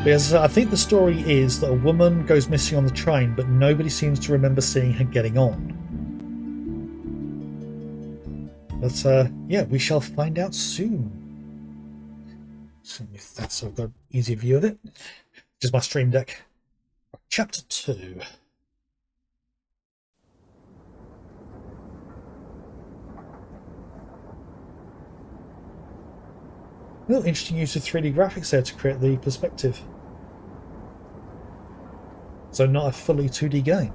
Because I think the story is that a woman goes missing on the train, but nobody seems to remember seeing her getting on. But yeah, we shall find out soon. So if that's so I've got an easy view of it. Just my stream deck. Chapter 2. Well, interesting use of 3D graphics there to create the perspective. So not a fully 2D game.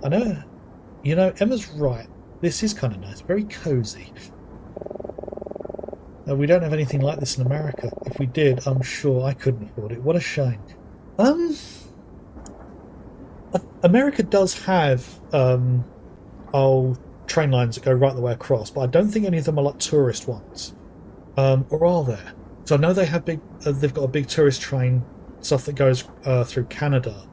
I know, you know, Emma's right. This is kind of nice, very cozy. We don't have anything like this in America. If we did, I'm sure I couldn't afford it. What a shame. America does have old train lines that go right the way across, but I don't think any of them are like tourist ones. Or are there? So I know they have big. They've got a big tourist train stuff that goes through Canada,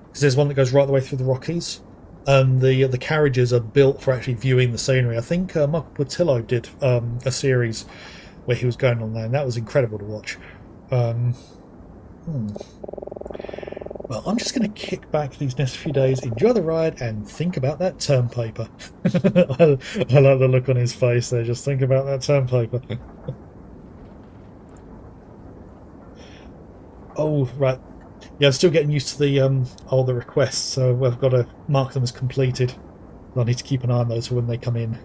because there's one that goes right the way through the Rockies. The carriages are built for actually viewing the scenery. I think Michael Portillo did a series where he was going on there, and that was incredible to watch. Well, I'm just going to kick back these next few days, enjoy the ride, and think about that term paper. I like the look on his face there. Just think about that term paper. Oh, right. Yeah, I'm still getting used to the requests, so I've got to mark them as completed. I need to keep an eye on those for when they come in.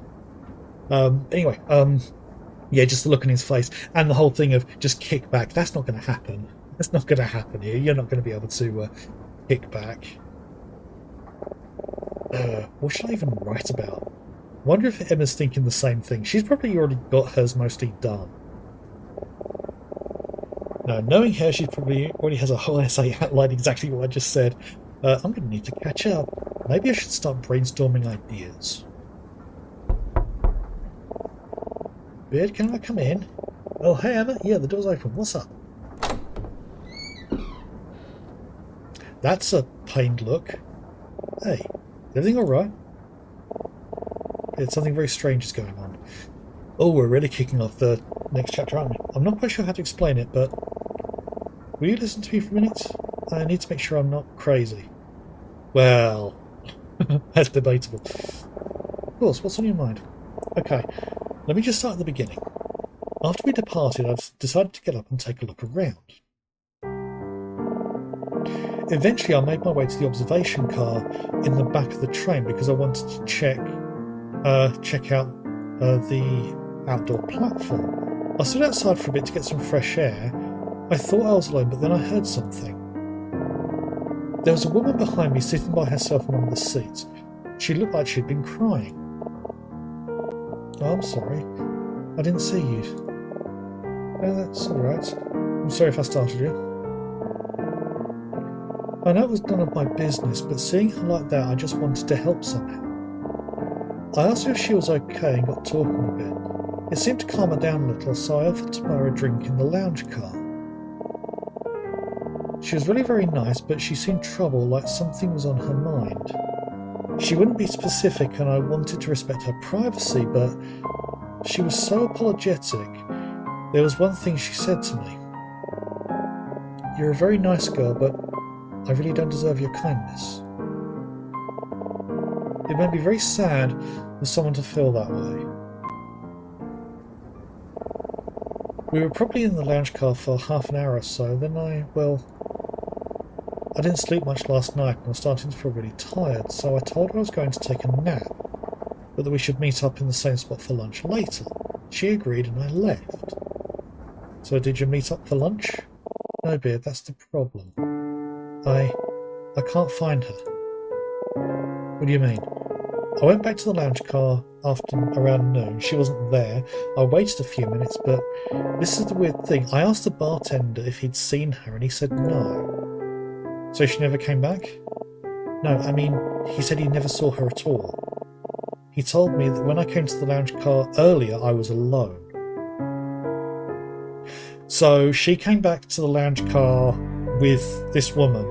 Anyway, yeah, just the look on his face and the whole thing of just kick back. That's not going to happen. That's not going to happen here. You're not going to be able to kick back. What should I even write about? I wonder if Emma's thinking the same thing. She's probably already got hers mostly done. Now, knowing her, she probably already has a whole essay outlined exactly what I just said. I'm going to need to catch up. Maybe I should start brainstorming ideas. Beard, can I come in? Oh, hey, Emma. Yeah, the door's open. What's up? That's a pained look. Hey, is everything all right? Something very strange is going on. Oh, we're really kicking off the next chapter, aren't we? I'm not quite sure how to explain it, but will you listen to me for a minute? I need to make sure I'm not crazy. Well, that's debatable. Of course, what's on your mind? Okay, let me just start at the beginning. After we departed, I decided to get up and take a look around. Eventually, I made my way to the observation car in the back of the train because I wanted to check out the outdoor platform. I stood outside for a bit to get some fresh air. I thought I was alone, but then I heard something. There was a woman behind me sitting by herself on one of the seats. She looked like she'd been crying. Oh, I'm sorry. I didn't see you. Oh, that's alright. I'm sorry if I startled you. I know it was none of my business, but seeing her like that, I just wanted to help somehow. I asked her if she was okay and got talking a bit. It seemed to calm her down a little, so I offered to buy her a drink in the lounge car. She was really very nice, but she seemed troubled, like something was on her mind. She wouldn't be specific, and I wanted to respect her privacy, but she was so apologetic. There was one thing she said to me. "You're a very nice girl, but I really don't deserve your kindness." It made me very sad for someone to feel that way. We were probably in the lounge car for half an hour or so, then I didn't sleep much last night and was starting to feel really tired, so I told her I was going to take a nap, but that we should meet up in the same spot for lunch later. She agreed and I left. So did you meet up for lunch? No, Beard, that's the problem. I can't find her. What do you mean? I went back to the lounge car after around noon. She wasn't there. I waited a few minutes, but this is the weird thing. I asked the bartender if he'd seen her and he said no. So she never came back? No, I mean, he said he never saw her at all. He told me that when I came to the lounge car earlier, I was alone. So she came back to the lounge car with this woman,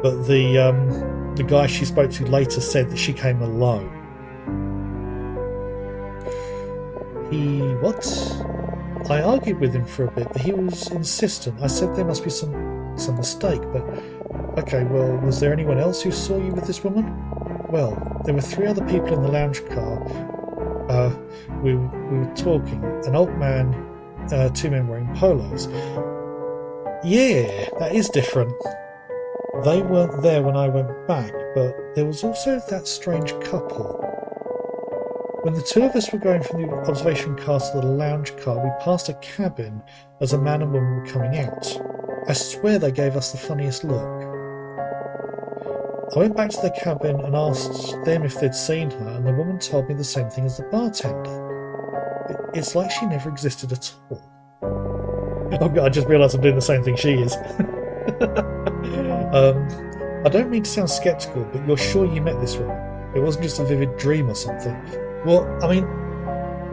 but the guy she spoke to later said that she came alone. What? I argued with him for a bit, but he was insistent. I said there must be some mistake, but okay, well, was there anyone else who saw you with this woman? Well, there were 3 other people in the lounge car. We were talking. An old man, 2 men wearing polos. Yeah, that is different. They weren't there when I went back, but there was also that strange couple. When the 2 of us were going from the observation car to the lounge car, we passed a cabin as a man and woman were coming out. I swear they gave us the funniest look. I went back to the cabin and asked them if they'd seen her, and the woman told me the same thing as the bartender. It's like she never existed at all. Oh god, I just realised I'm doing the same thing she is. I don't mean to sound sceptical, but you're sure you met this woman? It wasn't just a vivid dream or something? Well, I mean,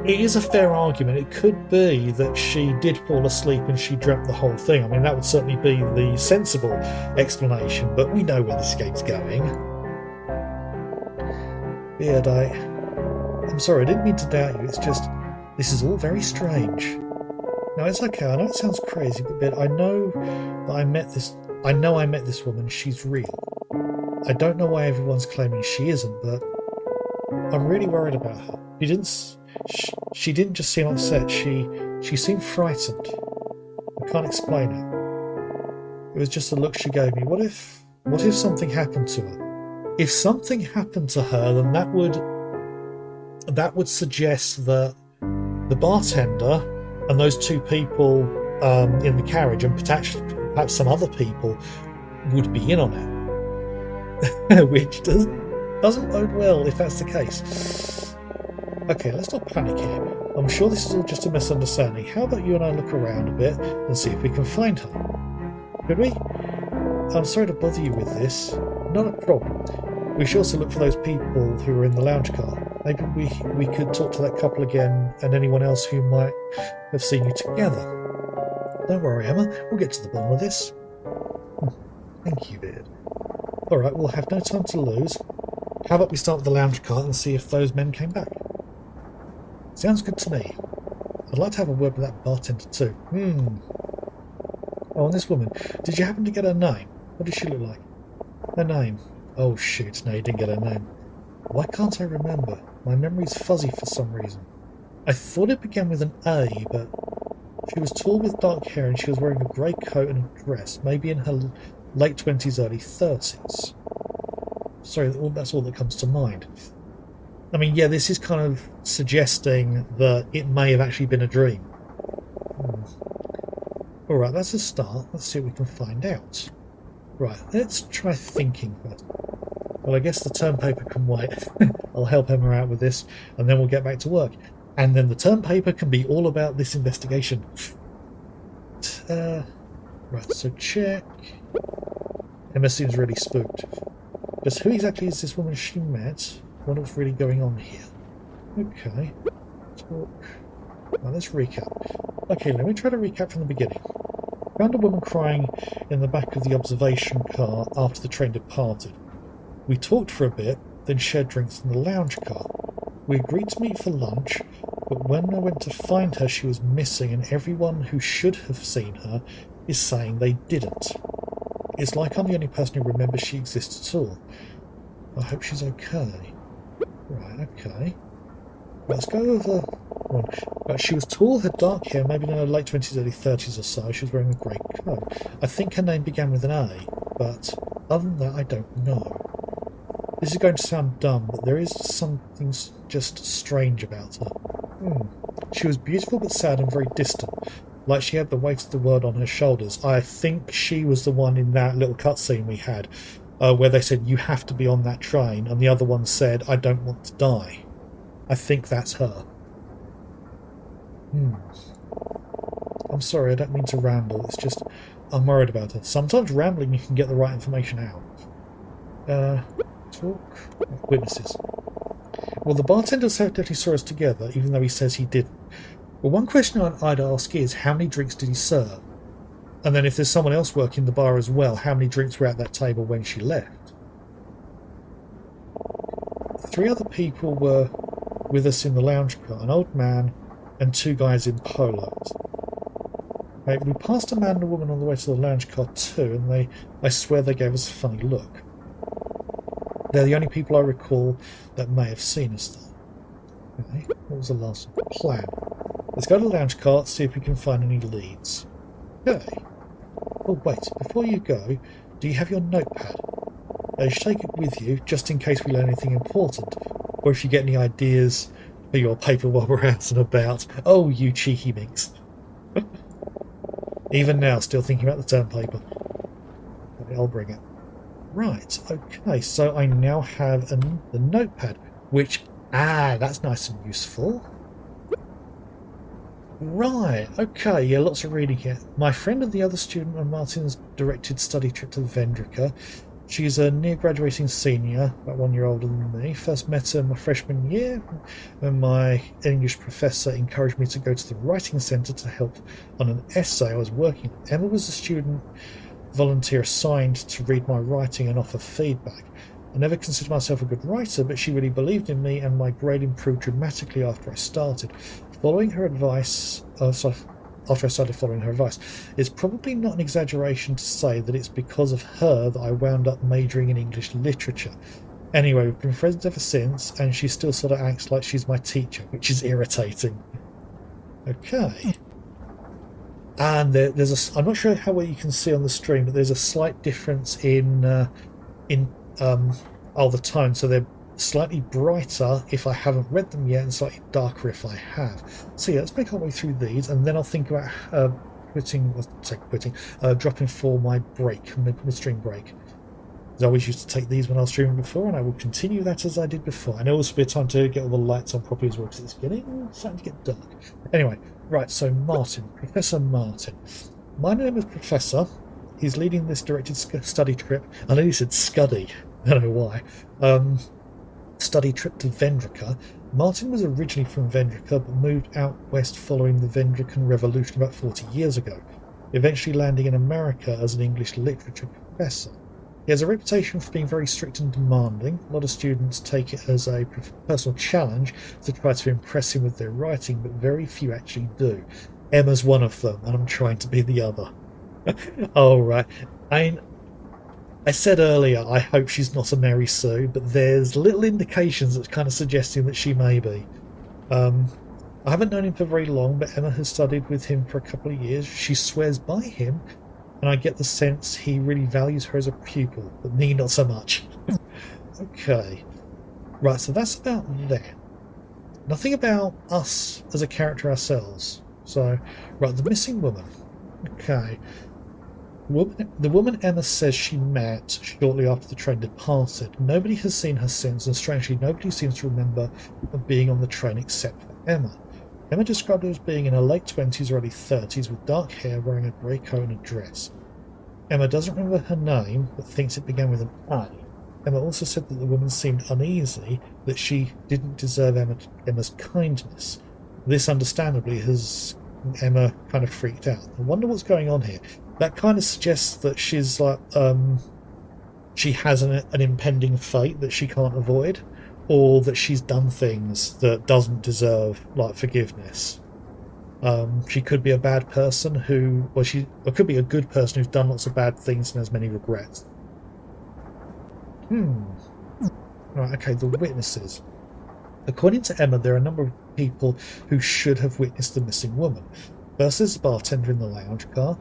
it is a fair argument. It could be that she did fall asleep and she dreamt the whole thing. I mean, that would certainly be the sensible explanation, but we know where this game's going. Beard, I'm sorry, I didn't mean to doubt you. It's just, this is all very strange. No, it's okay. I know it sounds crazy, but I know that I met this woman. She's real. I don't know why everyone's claiming she isn't, but I'm really worried about her. She didn't just seem upset. She seemed frightened. I can't explain it. It was just the look she gave me. What if something happened to her? If something happened to her, then that would suggest that the bartender and those 2 people in the carriage, and perhaps some other people, would be in on it, which doesn't bode well if that's the case. Okay, let's not panic here. I'm sure this is all just a misunderstanding. How about you and I look around a bit and see if we can find her? Could we? I'm sorry to bother you with this. Not a problem. We should also look for those people who were in the lounge car. Maybe we could talk to that couple again and anyone else who might have seen you together. Don't worry, Emma. We'll get to the bottom of this. Thank you, Beard. Alright, we'll have no time to lose. How about we start with the lounge car and see if those men came back? Sounds good to me. I'd like to have a word with that bartender too. Oh, and this woman. Did you happen to get her name? What does she look like? Her name. Oh shoot, no, you didn't get her name. Why can't I remember? My memory's fuzzy for some reason. I thought it began with an A, but she was tall with dark hair and she was wearing a grey coat and a dress, maybe in her late 20s, early 30s. Sorry, that's all that comes to mind. I mean, yeah, this is kind of suggesting that it may have actually been a dream. Alright, that's a start. Let's see what we can find out. Right, let's try thinking. Well, I guess the term paper can wait. I'll help Emma out with this, and then we'll get back to work. And then the term paper can be all about this investigation. Right, so check. Emma seems really spooked. Just who exactly is this woman she met? What's really going on here? Okay. Talk. Well, let's recap. Okay, let me try to recap from the beginning. Found a woman crying in the back of the observation car after the train departed. We talked for a bit, then shared drinks in the lounge car. We agreed to meet for lunch, but when I went to find her, she was missing, and everyone who should have seen her is saying they didn't. It's like I'm the only person who remembers she exists at all. I hope she's okay. Right, okay. Let's go over one. Right, she was tall, had dark hair, maybe in her late 20s, early 30s or so. She was wearing a grey coat. I think her name began with an A, but other than that, I don't know. This is going to sound dumb, but there is something just strange about her. She was beautiful but sad and very distant, like she had the weight of the world on her shoulders. I think she was the one in that little cutscene we had, where they said, you have to be on that train, and the other one said, I don't want to die. I think that's her. I'm sorry, I don't mean to ramble, it's just, I'm worried about her. Sometimes rambling you can get the right information out. Talk. Witnesses. Well, the bartender so definitely saw us together, even though he says he didn't. Well, one question I'd ask is, how many drinks did he serve? And then if there's someone else working the bar as well, how many drinks were at that table when she left? 3 other people were with us in the lounge car, an old man and 2 guys in polos. Right, we passed a man and a woman on the way to the lounge car too, and I swear they gave us a funny look. They're the only people I recall that may have seen us though. Okay, what was the last plan? Let's go to the lounge car, see if we can find any leads. Okay. Oh wait, before you go, do you have your notepad? You should take it with you, just in case we learn anything important, or if you get any ideas for your paper while we're out and about. Oh, you cheeky minx. Even now, still thinking about the term paper. Okay, I'll bring it. Right, okay, so I now have the notepad, which, that's nice and useful. Right, okay, yeah, lots of reading here. My friend and the other student on Martin's directed study trip to Vendrica. She's a near graduating senior, about 1 year older than me. First met her in my freshman year when my English professor encouraged me to go to the writing centre to help on an essay I was working on. Emma was a student volunteer assigned to read my writing and offer feedback. I never considered myself a good writer, but she really believed in me and my grade improved dramatically after I started. Following her advice, after I started following her advice, it's probably not an exaggeration to say that it's because of her that I wound up majoring in English literature. Anyway, we've been friends ever since, and she still sort of acts like she's my teacher, which is irritating. Okay. And there's I'm not sure how well you can see on the stream, but there's a slight difference in all the tone. So they're slightly brighter if I haven't read them yet, and slightly darker if I have. So yeah, let's make our way through these, and then I'll think about dropping for my break, midstream break. I always used to take these when I was streaming before, and I will continue that as I did before. And it'll also be a time to get all the lights on properly as well, because it's starting to get dark. Anyway, right, so Martin, Professor Martin. My name is Professor. He's leading this directed study trip. I know he said Scuddy, I don't know why. Study trip to Vendrica. Martin was originally from Vendrica, but moved out west following the Vendrican Revolution about 40 years ago, eventually landing in America as an English literature professor. He has a reputation for being very strict and demanding. A lot of students take it as a personal challenge to try to impress him with their writing, but very few actually do. Emma's one of them, and I'm trying to be the other. Oh, right. I said earlier, I hope she's not a Mary Sue, but there's little indications that's kind of suggesting that she may be. I haven't known him for very long, but Emma has studied with him for a couple of years. She swears by him, and I get the sense he really values her as a pupil, but me not so much. Okay. Right, so that's about that. Nothing about us as a character ourselves. So, right, the missing woman. Okay. The woman Emma says she met shortly after the train departed. Nobody has seen her since, and strangely, nobody seems to remember being on the train except for Emma. Emma described her as being in her late 20s or early 30s with dark hair, wearing a grey coat and a dress. Emma doesn't remember her name, but thinks it began with an I. Emma also said that the woman seemed uneasy, that she didn't deserve Emma's kindness. This, understandably, has Emma kind of freaked out. I wonder what's going on here. That kind of suggests that she's like, she has an impending fate that she can't avoid, or that she's done things that doesn't deserve, like, forgiveness. She could be a bad person or could be a good person who's done lots of bad things and has many regrets. Right, okay, the witnesses. According to Emma, there are a number of people who should have witnessed the missing woman. First is the bartender in the lounge car,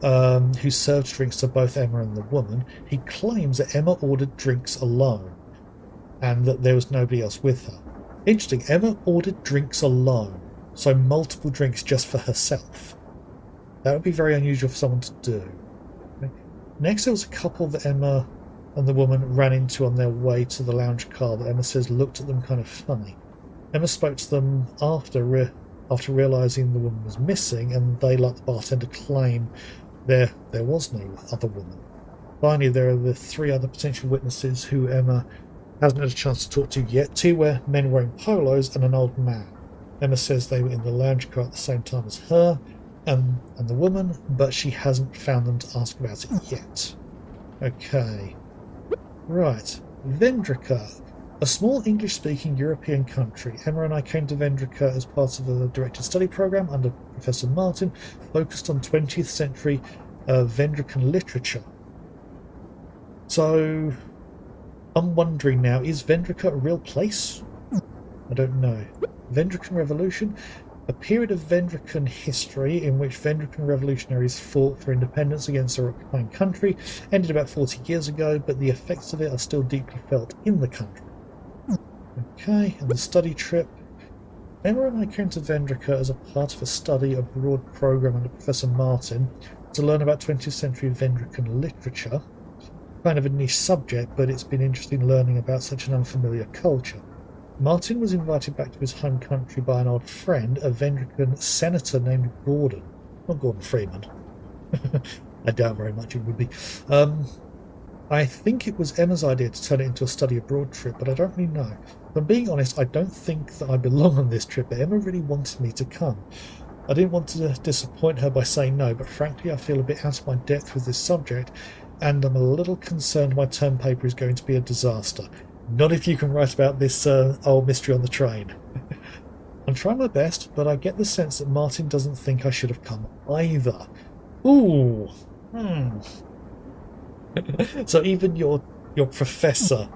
who served drinks to both Emma and the woman. He claims that Emma ordered drinks alone, and that there was nobody else with her. Interesting, Emma ordered drinks alone, so multiple drinks just for herself. That would be very unusual for someone to do. Next, there was a couple that Emma and the woman ran into on their way to the lounge car that Emma says looked at them kind of funny. Emma spoke to them after realising the woman was missing, and they, like the bartender, claim there was no other woman. Finally, there are the 3 other potential witnesses who Emma hasn't had a chance to talk to yet. 2 were men wearing polos and an old man. Emma says they were in the lounge car at the same time as her and the woman, but she hasn't found them to ask about it yet. Okay. Right. Vendrica, a small English-speaking European country. Emma and I came to Vendrica as part of a directed study program under Professor Martin, focused on 20th century Vendrican literature. So, I'm wondering now, is Vendrica a real place? I don't know. Vendrican Revolution, a period of Vendrican history in which Vendrican revolutionaries fought for independence against their occupying country, ended about 40 years ago, but the effects of it are still deeply felt in the country. Okay, and the study trip. Emma and I came to Vendrica as a part of a study abroad program under Professor Martin to learn about 20th century Vendrican literature. Kind of a niche subject, but it's been interesting learning about such an unfamiliar culture. Martin was invited back to his home country by an old friend, a Vendrican senator named Gordon. Not Gordon Freeman. I doubt very much it would be. I think it was Emma's idea to turn it into a study abroad trip, but I don't really know. If I'm being honest, I don't think that I belong on this trip, but Emma really wanted me to come. I didn't want to disappoint her by saying no, but frankly I feel a bit out of my depth with this subject, and I'm a little concerned my term paper is going to be a disaster. Not if you can write about this old mystery on the train. I'm trying my best, but I get the sense that Martin doesn't think I should have come either. Ooh. So even your professor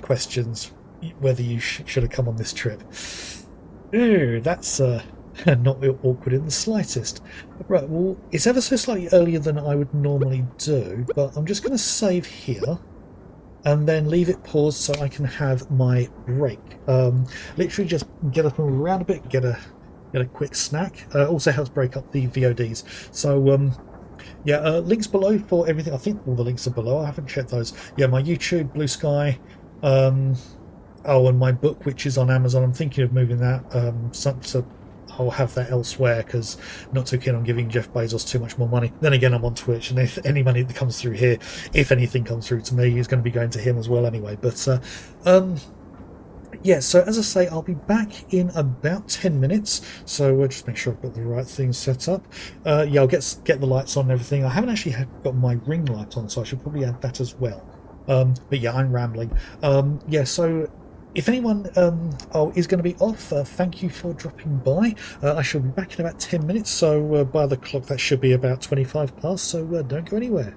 questions whether you should have come on this trip. Ooh, that's not awkward in the slightest. Right, well, it's ever so slightly earlier than I would normally do, but I'm just going to save here and then leave it paused so I can have my break. Literally just get up and move around a bit, get a quick snack. Also helps break up the VODs. So yeah, links below for everything. I think all the links are below. I haven't checked those. Yeah, my YouTube, Blue Sky, and my book, which is on Amazon. I'm thinking of moving that. I'll have that elsewhere because I'm not too keen on giving Jeff Bezos too much more money. Then again, I'm on Twitch, and if any money that comes through here, if anything comes through to me, is going to be going to him as well anyway. But yeah, so as I say, I'll be back in about 10 minutes. So just make sure I've got the right things set up. Yeah, I'll get the lights on and everything. I haven't actually got my ring light on, so I should probably add that as well. But yeah, I'm rambling. Yeah, so if anyone is going to be off, thank you for dropping by. I shall be back in about 10 minutes, so by the clock that should be about 25 past, so don't go anywhere.